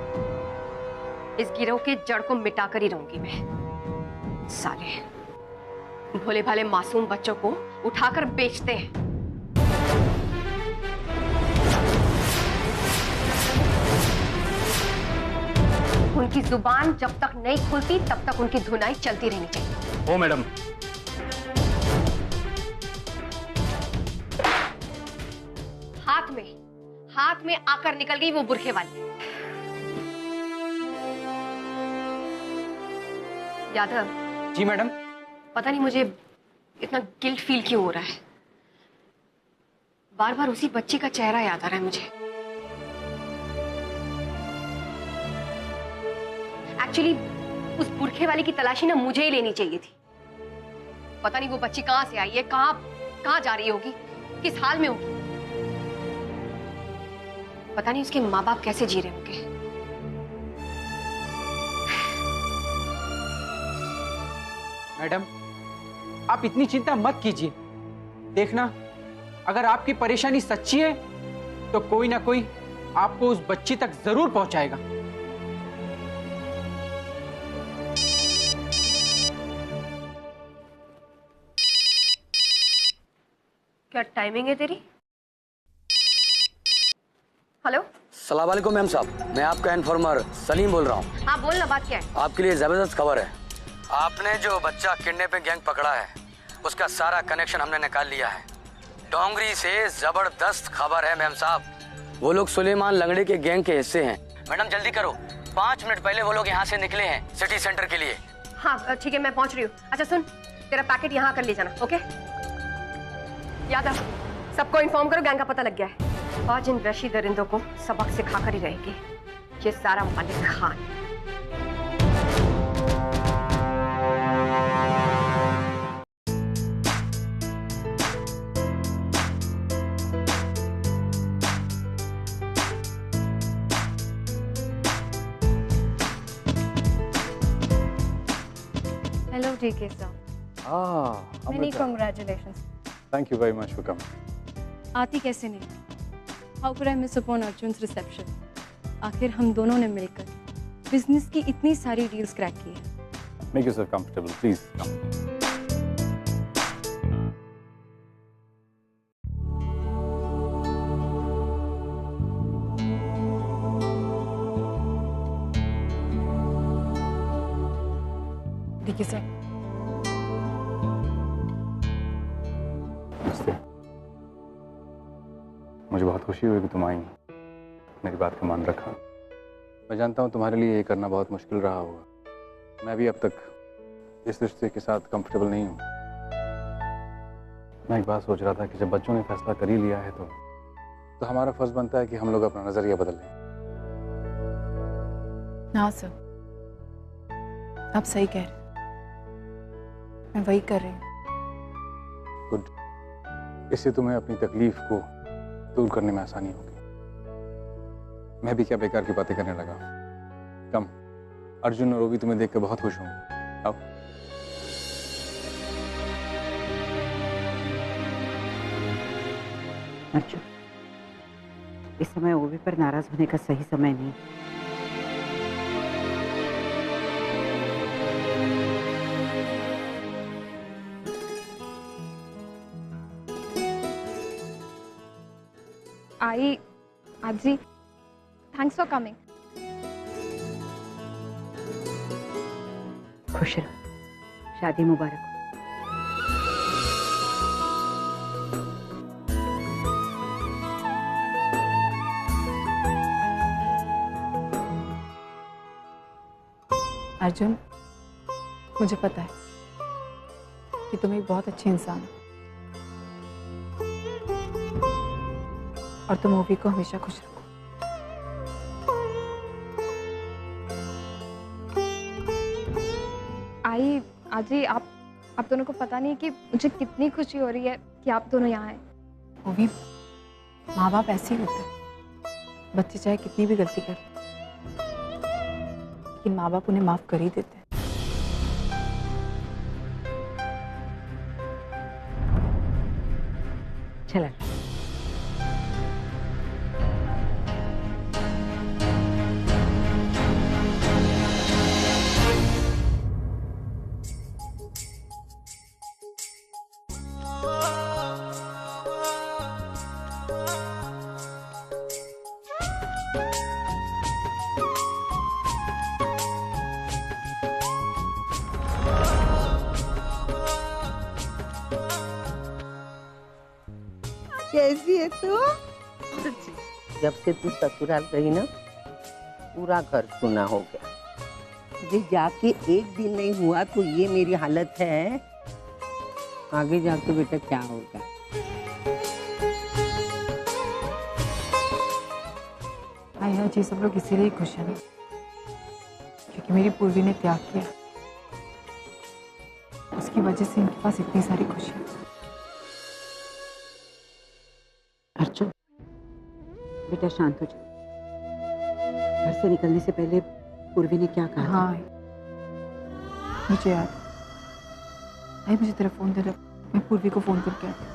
इस गिरोह के जड़ को मिटाकर ही रहूंगी मैं। साले भोले भाले मासूम बच्चों को उठाकर बेचते हैं। उनकी जुबान जब तक नहीं खुलती तब तक उनकी धुनाई चलती रहनी चाहिए। ओ मैडम, हाथ में आकर निकल गई वो बुरखे वाली। यादव जी मैडम। पता नहीं मुझे इतना गिल्ट फील क्यों हो रहा है। बार बार उसी बच्ची का चेहरा याद आ रहा है मुझे। एक्चुअली उस बुरखे वाली की तलाशी ना मुझे ही लेनी चाहिए थी। पता नहीं वो बच्ची कहां से आई है, कहां जा रही होगी, किस हाल में होगी। पता नहीं उसके माँ बाप कैसे जी रहे होंगे। मैडम, आप इतनी चिंता मत कीजिए। देखना, अगर आपकी परेशानी सच्ची है तो कोई ना कोई आपको उस बच्ची तक जरूर पहुंचाएगा। क्या टाइमिंग है तेरी? हेलो, सलाम वालेकुम मैम साहब, मैं आपका इन्फॉर्मर सलीम बोल रहा हूँ। हाँ बोल ना, बात क्या है? आपके लिए जबरदस्त खबर है। आपने जो बच्चा किडनैपिंग गैंग पकड़ा है उसका सारा कनेक्शन हमने निकाल लिया है। डोंगरी से जबरदस्त खबर है मैम साहब, वो लोग सुलेमान लंगड़े के गैंग के हिस्से हैं। मैडम जल्दी करो, 5 मिनट पहले वो लोग यहाँ से निकले हैं सिटी सेंटर के लिए। हाँ ठीक है, मैं पहुंच रही हूँ। अच्छा सुन, तेरा पैकेट यहाँ कर ले जाना, ओके? याद रख, सबको इन्फॉर्म करो, गैंग का पता लग गया है। आज इन वैशी दरिंदों को सबक सिखा कर ही रहेगी। ये सारा मालिक खान। Hello DK sir. Many congratulations. Thank you very much for coming. आती कैसे नहीं? How could I miss upon Arjun's reception? आखिर हम दोनों ने मिलकर बिजनेस की इतनी सारी डील्स क्रैक की है। Make yourself comfortable please come. DK sir. मुझे बहुत खुशी हुई कि तुम आई, मेरी बात का मान रखा। मैं जानता हूँ तुम्हारे लिए ये करना बहुत मुश्किल रहा होगा। मैं भी अब तक इस रिश्ते के साथ कंफर्टेबल नहीं हूँ। मैं एक बात सोच रहा था कि जब बच्चों ने फैसला कर ही लिया है तो हमारा फर्ज बनता है कि हम लोग अपना नजरिया बदल लें। हाँ सर, आप सही कह रहे, मैं वही कर रही हूँ। गुड, इससे तुम्हें अपनी तकलीफ को दूर करने में आसानी होगी। मैं भी क्या बेकार की बातें करने लगा। कम, अर्जुन और ओवी तुम्हें देखकर बहुत खुश होंगे। आओ। अर्जुन, इस समय ओवी पर नाराज होने का सही समय नहीं। आई आजी, थैंक्स फॉर कमिंग। खुश रहो, शादी मुबारक हो। अर्जुन, मुझे पता है कि तुम एक बहुत अच्छे इंसान हो और तुम ओवी को हमेशा खुश रखो। आई आजी, आप दोनों को पता नहीं कि मुझे कितनी खुशी हो रही है कि आप दोनों यहाँ हैं। ओवी, माँ बाप ऐसे ही होते हैं। बच्चे चाहे कितनी भी गलती कर, लेकिन माँ बाप उन्हें माफ कर ही देते हैं। चला कैसी है तू? जब से तू ससुराल गई ना, पूरा घर सुना हो गया। मुझे जाके एक दिन नहीं हुआ तो ये मेरी हालत है। आगे जाके बेटा क्या होगा? आया जी, सब लोग इसीलिए खुश हैं ना, क्योंकि मेरी पूर्वी ने त्याग किया। उसकी वजह से इनके पास इतनी सारी खुशियां। अर्जुन, बेटा शांत हो जा। घर से निकलने से पहले पूर्वी ने क्या कहा? हाँ, मुझे याद। आई, मुझे तेरा फोन दे दो, मैं पूर्वी को फोन करके आती हूँ।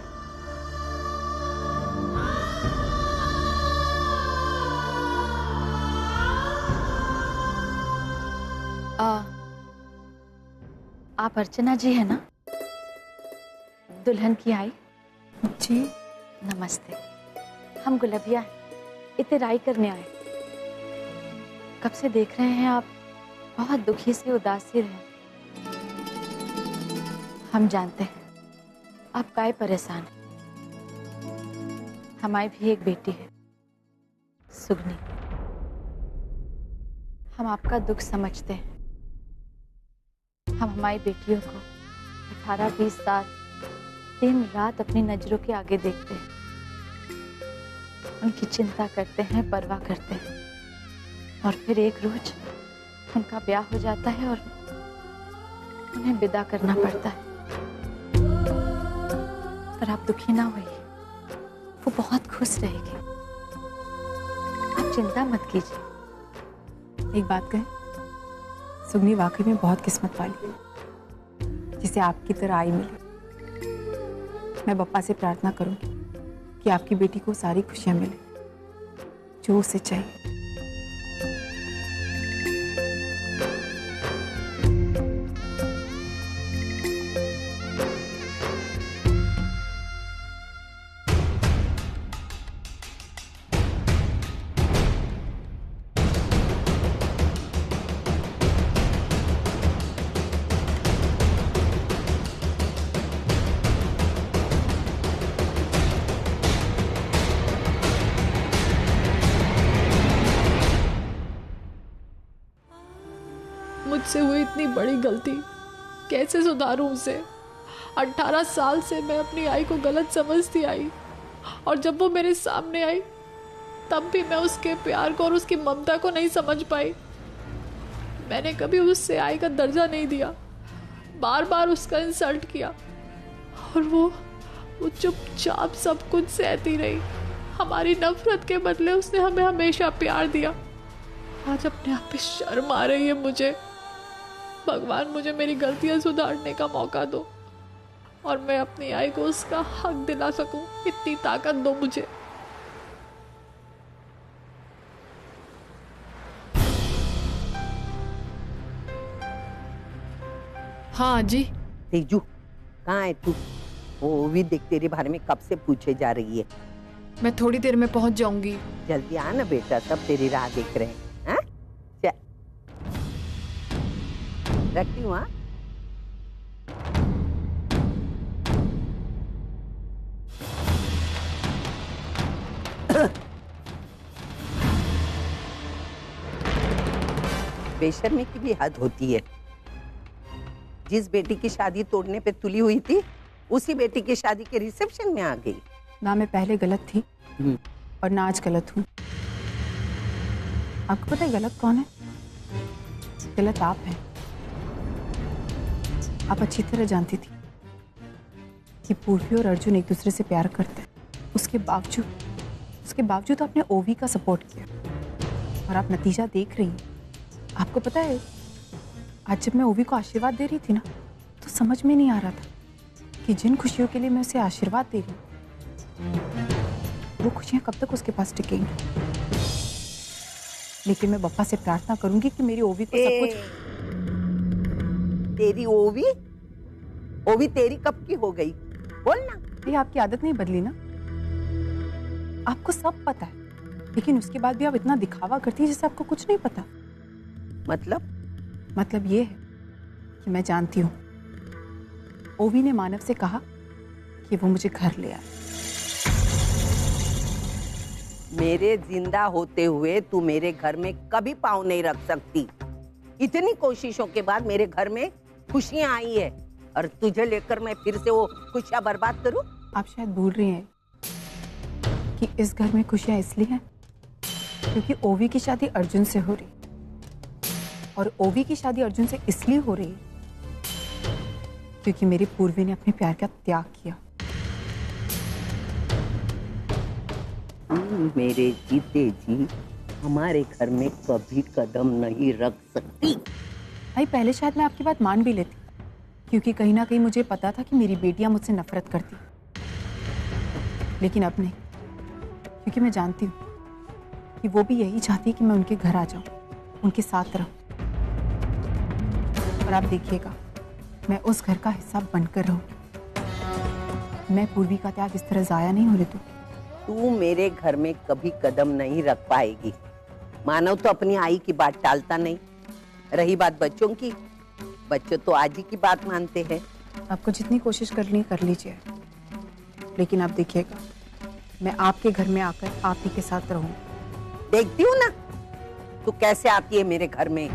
आप अर्चना जी है ना, दुल्हन की आई? जी नमस्ते। हम गुलबिया हैं, इतने राई करने आए। कब से देख रहे हैं आप बहुत दुखी से उदास सी रहे। हम जानते हैं आप काहे परेशान हैं। हमारी भी एक बेटी है सुगनी। हम आपका दुख समझते हैं। हम हमारी बेटियों को 18-20 साल दिन रात अपनी नजरों के आगे देखते हैं, उनकी चिंता करते हैं, परवाह करते हैं, और फिर एक रोज उनका ब्याह हो जाता है और उन्हें विदा करना पड़ता है। पर आप दुखी ना होइए, वो बहुत खुश रहेगी। आप चिंता मत कीजिए। एक बात कहें, सुगनी वाकई में बहुत किस्मत वाली है जिसे आपकी तरह आई मिली। मैं बप्पा से प्रार्थना करूंगी कि आपकी बेटी को सारी खुशियां मिले जो उसे चाहिए। मुझसे हुई इतनी बड़ी गलती कैसे सुधारूं उसे। 18 साल से मैं अपनी आई को गलत समझती आई, और जब वो मेरे सामने आई तब भी मैं उसके प्यार को और उसकी ममता को नहीं समझ पाई। मैंने कभी उससे आई का दर्जा नहीं दिया, बार बार उसका इंसल्ट किया, और वो चुपचाप सब कुछ सहती रही। हमारी नफरत के बदले उसने हमें हमेशा प्यार दिया। आज अपने आप पे शर्म आ रही है मुझे। भगवान मुझे मेरी गलतियां सुधारने का मौका दो और मैं अपनी आई को उसका हक दिला सकूं। इतनी ताकत दो मुझे। हाँ जी। तेजू कहाँ है तू? वो भी देख तेरे बारे में कब से पूछे जा रही है। मैं थोड़ी देर में पहुंच जाऊंगी। जल्दी आ ना बेटा, सब तेरी राह देख रहे हैं। हाँ? चल रखती हूँ। हाँ बेशर्मी की भी हद होती है। जिस बेटी की शादी तोड़ने पे तुली हुई थी उसी बेटी की शादी के रिसेप्शन में आ गई। ना मैं पहले गलत थी और ना आज गलत हूँ। आपको पता है गलत कौन है? गलत आप हैं। आप अच्छी तरह जानती थी कि पूर्वी और अर्जुन एक दूसरे से प्यार करते हैं। उसके बावजूद आपने ओवी का सपोर्ट किया और आप नतीजा देख रही हैं। आपको पता है आज जब मैं ओवी को आशीर्वाद दे रही थी ना, तो समझ में नहीं आ रहा था कि जिन खुशियों के लिए मैं उसे आशीर्वाद दे रही हूँ वो खुशियाँ कब तक उसके पास टिकेंगी। लेकिन मैं बप्पा से प्रार्थना करूंगी कि मेरी ओवी को सब कुछ। तेरी ओवी तेरी कब की हो गई? बोल ना। ये आपकी आदत नहीं बदली ना। आपको सब पता है लेकिन उसके बाद भी आप इतना दिखावा करती है जैसे आपको कुछ नहीं पता। मतलब ये है कि मैं जानती हूँ ओवी ने मानव से कहा कि वो मुझे घर ले आए। मेरे जिंदा होते हुए तू मेरे घर में कभी पाँव नहीं रख सकती। इतनी कोशिशों के बाद मेरे घर में खुशियां आई है और तुझे लेकर मैं फिर से वो खुशियां बर्बाद करूं? आप शायद भूल रही हैं कि इस घर में खुशियां इसलिए हैं क्योंकि ओवी की शादी अर्जुन से हो रही, और ओवी की शादी अर्जुन से इसलिए हो रही क्योंकि मेरी पूर्वी ने अपने प्यार का त्याग किया। मेरे जीते जी हमारे घर में कभी कदम नहीं रख सकती। भाई पहले शायद मैं आपकी बात मान भी लेती क्योंकि कहीं ना कहीं मुझे पता था कि मेरी बेटियां मुझसे नफरत करती, लेकिन अब नहीं, क्योंकि मैं जानती हूँ कि वो भी यही चाहती है कि मैं उनके घर आ जाऊं, उनके साथ रहूं। और आप देखिएगा मैं उस घर का हिस्सा बनकर रहूं। मैं पूर्वी का त्याग इस तरह जाया नहीं हो रही तू मेरे घर में कभी कदम नहीं रख पाएगी। मानव तो अपनी आई की बात टालता नहीं। रही बात बच्चों की, बच्चे तो आज ही की बात मानते हैं। आपको जितनी कोशिश करनी कर लीजिए, लेकिन आप देखिएगा मैं आपके घर में आकर आप ही के साथ रहूंगी। देखती हूँ ना तू कैसे आती है मेरे घर में।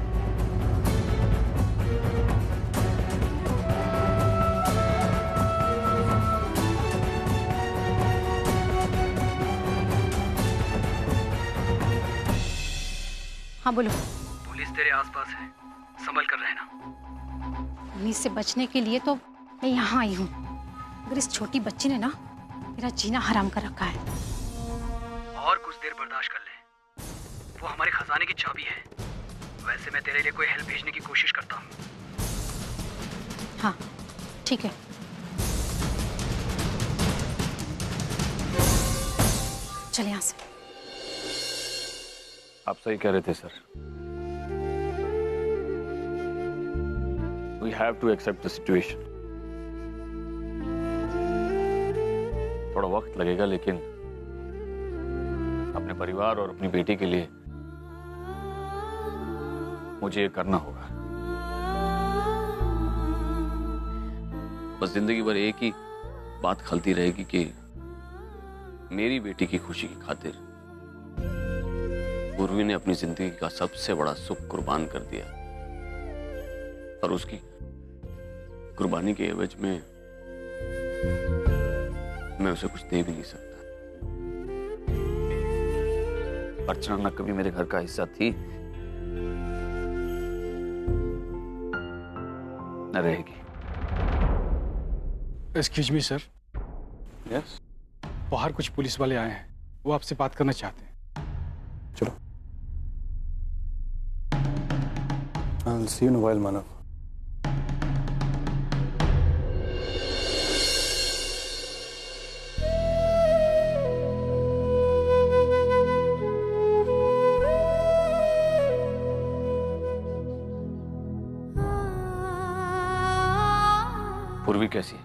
हाँ बोलो। पुलिस तेरे आसपास है, संभल कर रहना। पुलिस से बचने के लिए तो मैं यहाँ आई हूँ, मगर इस छोटी बच्ची ने ना मेरा जीना हराम कर रखा है। और कुछ देर बर्दाश्त कर ले, वो हमारे खजाने की चाबी है। वैसे मैं तेरे लिए कोई हेल्प भेजने की कोशिश करता हूँ। हाँ ठीक है। चल यहाँ से। आप सही कह रहे थे sir. We have to accept the situation. थोड़ा वक्त लगेगा, लेकिन अपने परिवार और अपनी बेटी के लिए मुझे ये करना होगा। बस जिंदगी भर एक ही बात खलती रहेगी कि मेरी बेटी की खुशी की खातिर पूर्वी ने अपनी जिंदगी का सबसे बड़ा सुख कुर्बान कर दिया, और उसकी कुर्बानी के एवज में मैं उसे कुछ दे भी नहीं सकता। अर्चना न कभी मेरे घर का हिस्सा थी न रहेगी। Excuse me sir. यस। बाहर कुछ पुलिस वाले आए हैं, वो आपसे बात करना चाहते हैं। चलो। I'll see you in a while, Manav. पूर्वी कैसी है?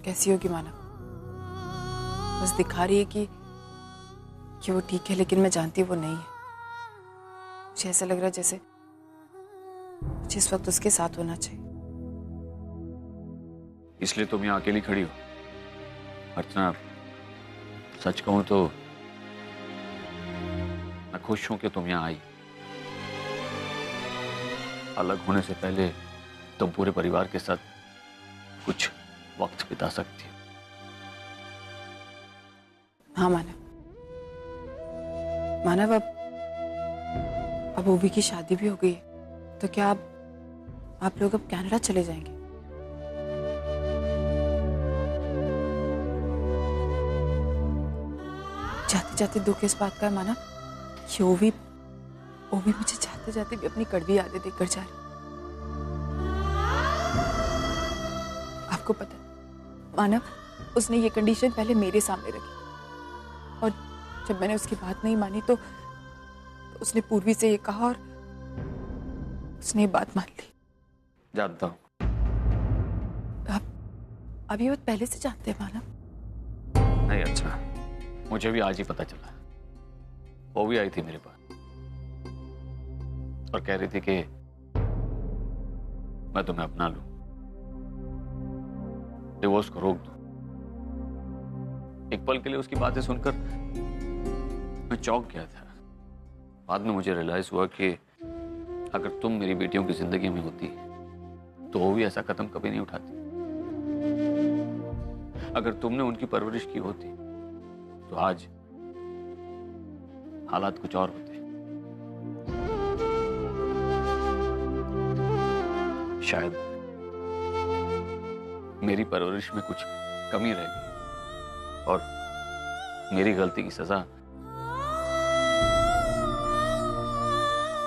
कैसी होगी मानव? बस दिखा रही है कि वो ठीक है, लेकिन मैं जानती वो नहीं है। मुझे ऐसा लग रहा है जैसे मुझे इस वक्त उसके साथ होना चाहिए। इसलिए तुम यहाँ अकेली खड़ी हो? अर्चना, सच कहूं तो मैं खुश हूं कि तुम यहाँ आई। अलग होने से पहले तुम पूरे परिवार के साथ कुछ वक्त बिता सकती हो। हाँ मानव, अब ओवी की शादी भी हो गई है, तो क्या आप लोग अब कनाडा चले जाएंगे? जाते जाते दुख इस बात का है मानव कि ओवी मुझे जाते जाते भी अपनी कड़वी यादें देकर जा रही। आपको पता है मानव, उसने ये कंडीशन पहले मेरे सामने रखी, और जब मैंने उसकी बात नहीं मानी तो उसने पूर्वी से ये कहा और उसने ये बात मान ली। जानता हूं। आप ये बात पहले से जानते हैं मानव? नहीं अच्छा, मुझे भी आज ही पता चला। वो भी आई थी मेरे पास और कह रही थी कि मैं तुम्हें अपना लूं, डिवोर्स को रोक दूं। एक पल के लिए उसकी बातें सुनकर मैं चौंक गया था। बाद में मुझे रियलाइज हुआ कि अगर तुम मेरी बेटियों की जिंदगी में होती तो वो भी ऐसा कदम कभी नहीं उठाती। अगर तुमने उनकी परवरिश की होती तो आज हालात कुछ और होते। शायद मेरी परवरिश में कुछ कमी रह गई और मेरी गलती की सजा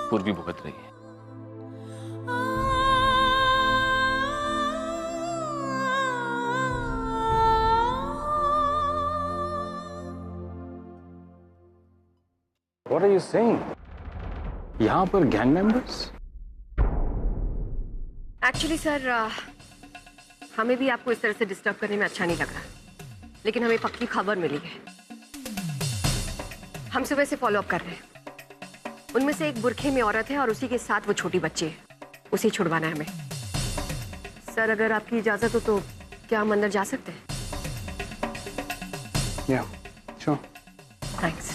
पूर्वी भुगत रही है। What are you saying? यहाँ पर गैंग मेंबर्स? एक्चुअली सर, हमें भी आपको इस तरह से डिस्टर्ब करने में अच्छा नहीं लग रहा। लेकिन हमें पक्की खबर मिली है। हम सुबह से फॉलो अप कर रहे हैं। उनमें से एक बुरखे में औरत है और उसी के साथ वो छोटी बच्ची है। उसे छुड़वाना है हमें। सर, अगर आपकी इजाजत हो तो क्या हम अंदर जा सकते हैं? Yeah, sure. Thanks.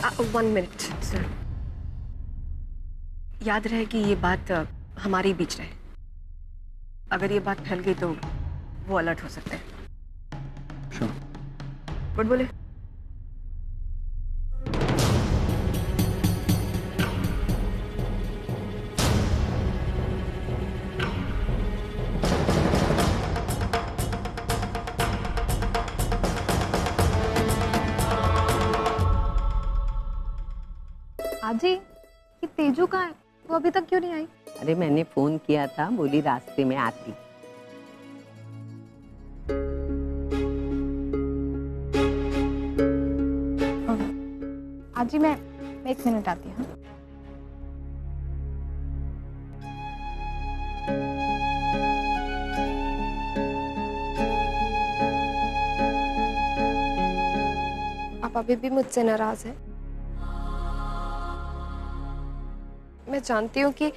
1 minute sir. याद रहे कि ये बात हमारे बीच रहे। अगर ये बात फैल गई तो वो अलर्ट हो सकते हैं। Sure. गुड बोले। आजी, ये तेजू कहाँ है? वो अभी तक क्यों नहीं आई? अरे मैंने फोन किया था, बोली रास्ते में आती। आजी, मैं 1 मिनट आती हूँ। आप अभी भी मुझसे नाराज हैं? मैं जानती हूँ कि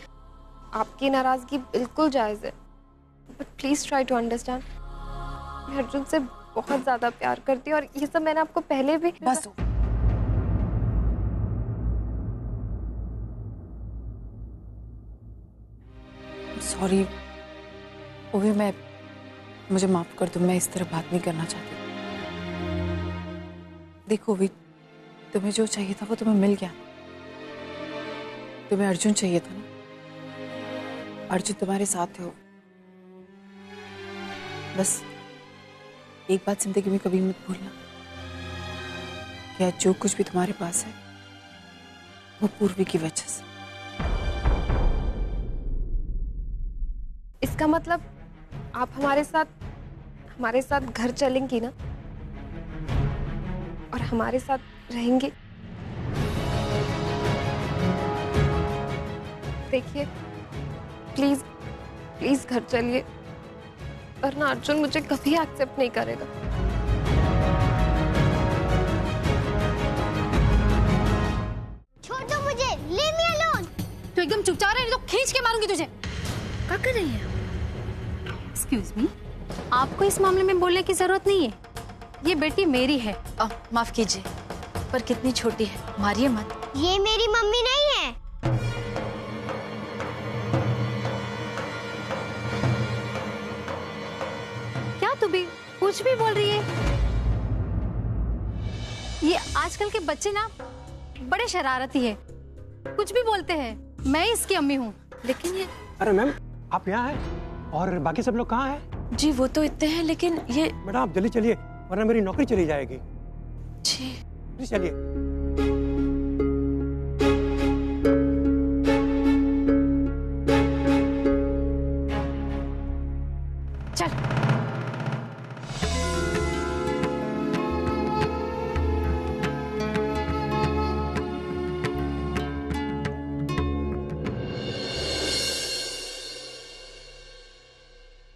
आपकी नाराजगी बिल्कुल जायज है, but please try to understand. मैं अर्जुन से बहुत ज्यादा प्यार करती हूँ और ये सब मैंने आपको पहले भी। बस सॉरी ओवी, मुझे माफ कर दो, मैं इस तरह बात नहीं करना चाहती। देखो ओवी, तुम्हें जो चाहिए था वो तुम्हें मिल गया। तुम्हें अर्जुन चाहिए था ना, अर्जुन तुम्हारे साथ हो। बस एक बात जिंदगी में कभी मत भूलना कि आज जो कुछ भी तुम्हारे पास है वो पूर्वी की वजह से। इसका मतलब आप हमारे साथ घर चलेंगी ना, और हमारे साथ रहेंगे। देखिए प्लीज प्लीज घर चलिए, वरना अर्जुन मुझे कभी एक्सेप्ट नहीं करेगा। छोड़ दो मुझे, leave me alone। तो एकदम चुपचाप रहे, नहीं तो खींच के मारूंगी तुझे। क्या कर रही है? एक्सक्यूज मी, आपको इस मामले में बोलने की जरूरत नहीं है। ये बेटी मेरी है। माफ कीजिए, पर कितनी छोटी है, मारिए मत। ये मेरी मम्मी नहीं है। क्या तू भी कुछ भी बोल रही है? ये आजकल के बच्चे ना बड़े शरारती है, कुछ भी बोलते हैं। मैं इसकी अम्मी हूँ, लेकिन ये। अरे मैम, आप यहाँ हैं और बाकी सब लोग कहाँ हैं? जी वो तो इतने हैं, लेकिन ये। मैडम आप जल्दी चलिए, वरना मेरी नौकरी चली जाएगी। जी प्लीज चलिए। चल।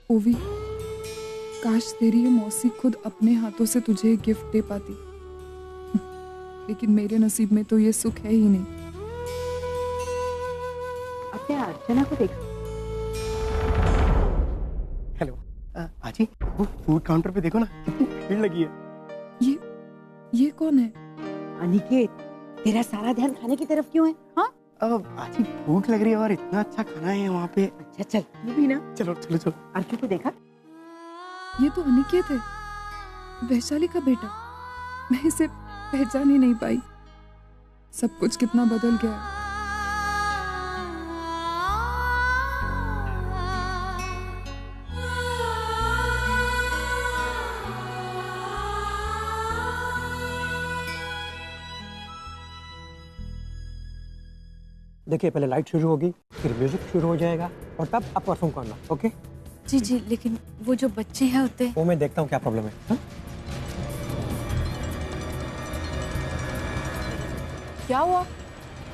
ओवी, काश तेरी ये मौसी खुद अपने हाथों से तुझे गिफ्ट दे पाती, लेकिन मेरे नसीब में तो ये सुख है ही नहीं। अपने अर्चना को देख। हेलो आजी, वो फूड काउंटर पे देखो ना, कितनी भीड़ लगी है। ये कौन है? अनिकेत, तेरा सारा ध्यान खाने की तरफ क्यों है? हाँ? आजी भूख लग रही है और इतना अच्छा खाना है वहाँ पे। अच्छा चल, तू भी ना। चलो चलो चलो। अर्जुन को देखा? ये तो अनिकेत है, वैशाली का बेटा। मैं इसे पहचान ही नहीं पाई। सब कुछ कितना बदल गया है। देखिए पहले लाइट शुरू होगी, फिर म्यूजिक शुरू हो जाएगा और तब आप परफॉर्म करना। ओके जी जी, लेकिन वो जो बच्चे हैं होते। वो मैं देखता हूँ क्या प्रॉब्लम है। हा? क्या हुआ?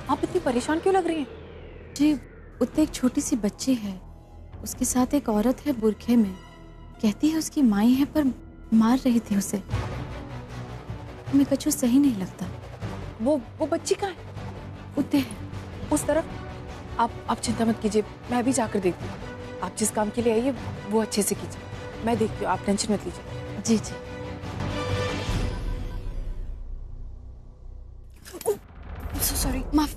आप इतनी परेशान क्यों लग रही हैं? जी उत्ते एक छोटी सी बच्ची है, उसके साथ एक औरत है बुरखे में। कहती है उसकी माई है, पर मार रही थी उसे। मैं कछु सही नहीं लगता। वो बच्ची कहाँ है? उतने हैं उस तरफ। आप चिंता मत कीजिए, मैं भी जाकर देखती हूँ। आप जिस काम के लिए आइए वो अच्छे से कीजिए, मैं देखती हूँ, आप टेंशन मत लीजिए। जी जी। सॉरी, माफ।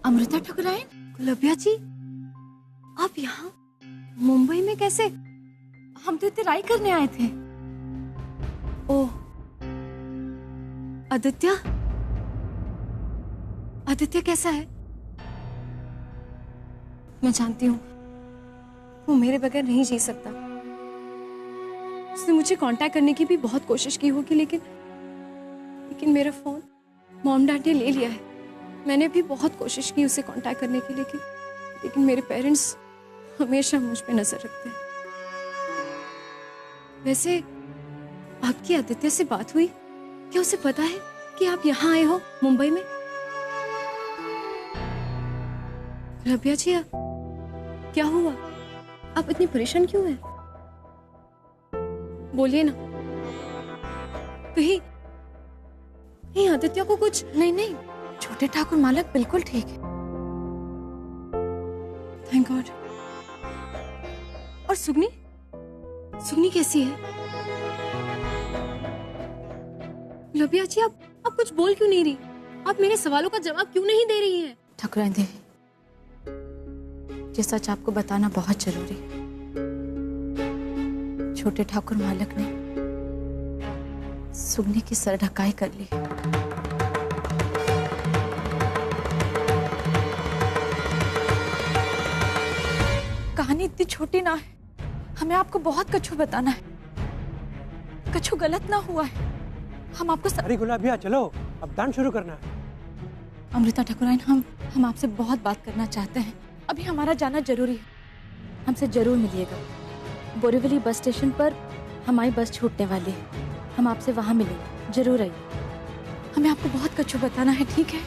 अमृता ठकुराइन, गुलाबिया जी, आप यहाँ मुंबई में कैसे? हम तो इतने राय करने आए थे। ओह, आदित्य, आदित्य कैसा है? मैं जानती हूँ वो मेरे बगैर नहीं जी सकता। उसने मुझे कांटेक्ट करने की भी बहुत कोशिश की होगी, लेकिन मेरा फोन मॉम डैड ने ले लिया है। मैंने भी बहुत कोशिश की उसे कांटेक्ट करने की, लेकिन मेरे पेरेंट्स हमेशा मुझ पे नजर रखते हैं। वैसे आपकी आदित्य से बात हुई? क्या उसे पता है कि आप यहाँ आए हो मुंबई में? रबिया जी, क्या हुआ? आप इतनी परेशान क्यों हैं? बोलिए ना। कहीं आदित्य को कुछ? नहीं, छोटे ठाकुर मालक बिल्कुल ठीक है। Thank God. और सुगनी कैसी है? लबिया जी, आप कुछ बोल क्यों नहीं रही? आप मेरे सवालों का जवाब क्यों नहीं दे रही हैं? ठकुराइन देवी, ये सच आपको बताना बहुत जरूरी है। छोटे ठाकुर मालक ने सुगनी की सर ढकाई कर ली। कहानी इतनी छोटी ना है, हमें आपको बहुत कछु बताना है। कछु गलत ना हुआ है, हम आपको अरे गुलाबिया, चलो अब दान शुरू करना है। अमृता ठकुराइन, हम आपसे बहुत बात करना चाहते हैं। अभी हमारा जाना जरूरी है। हमसे जरूर मिलिएगा। बोरीवली बस स्टेशन पर हमारी बस छूटने वाली है, हम आपसे वहां मिलेंगे। जरूर आइए, हमें आपको बहुत कछु बताना है, ठीक है?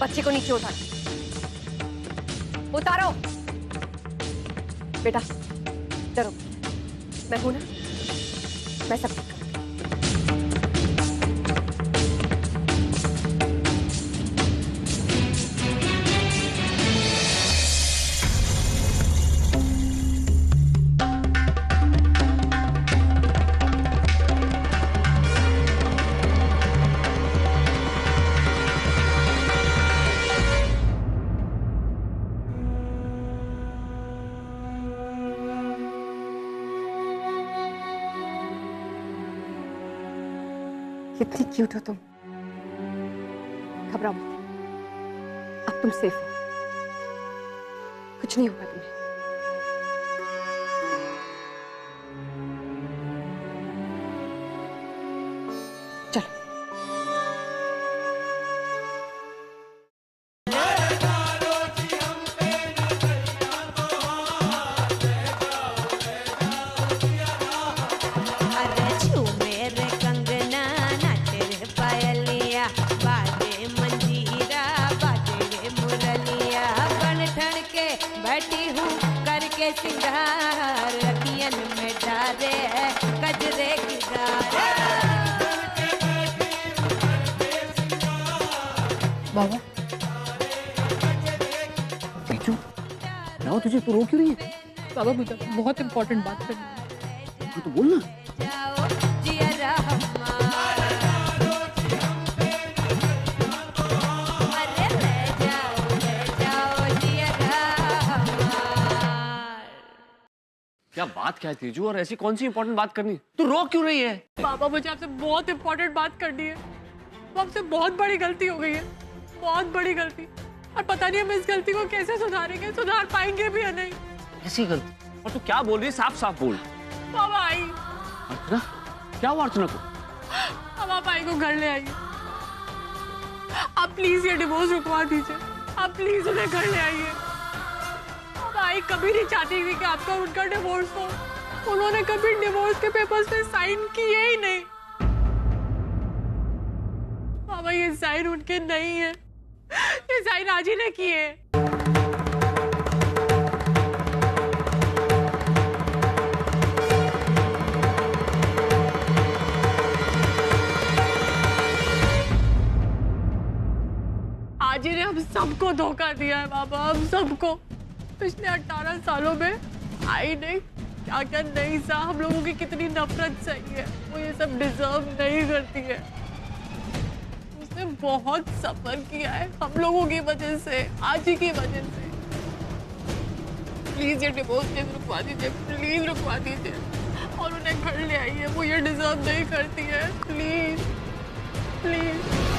बच्चे को नीचे उतारो। बेटा डरो, मैं हूं ना, मैं सब ठीक करूंगी। कितनी क्यूट हो तुम। घबराओ मत, अब तुम सेफ हो, कुछ नहीं होगा तुम्हें। सिंगार अखियन में डारे है गजरे की धार। बाबा तेजू, क्या तुझे तू रो क्यों रही है? बाबा मुझे बहुत इंपॉर्टेंट बात करनी है। तू बोलना। क्या बात क्या है तेजू, और ऐसी कौन सी इंपॉर्टेंट बात करनी? तू रो क्यों रही है? बाबा मुझे आपसे बहुत इंपॉर्टेंट बात करनी है। आपसे बहुत बड़ी गलती हो गई है, बहुत बड़ी गलती, और पता नहीं हम इस गलती को कैसे सुधारेंगे, सुधार पाएंगे भी या नहीं। ऐसी गलती? और तू क्या बोल रही है? साफ साफ बोल। बाबा आई। अर्चना? क्या हुआ अर्चना को? अब आप आई को घर ले आइए। आप प्लीज ये डिवोर्स रुकवा दीजिए, आप प्लीज उन्हें घर ले आइए। अब आई कभी नहीं चाहती थी कि आपका उनका डिवोर्स हो। उन्होंने कभी डिवोर्स के पेपर्स पे साइन किए ही नहीं। बाबा ये साइन उनके नहीं है, ये साइन आज ही ने किए। आज ही ने हम सबको धोखा दिया है बाबा, हम सबको। पिछले 18 सालों में आई ने क्या क्या नहीं सा, हम लोगों की कितनी नफरत सही है, वो ये सब डिजर्व नहीं करती है। उसने बहुत सफर किया है हम लोगों की वजह से, आज ही की वजह से। प्लीज ये डिवोर्स केस रुकवा दीजिए, प्लीज रुकवा दीजिए, और उन्हें घर ले आइए। वो ये डिजर्व नहीं करती है, प्लीज प्लीज।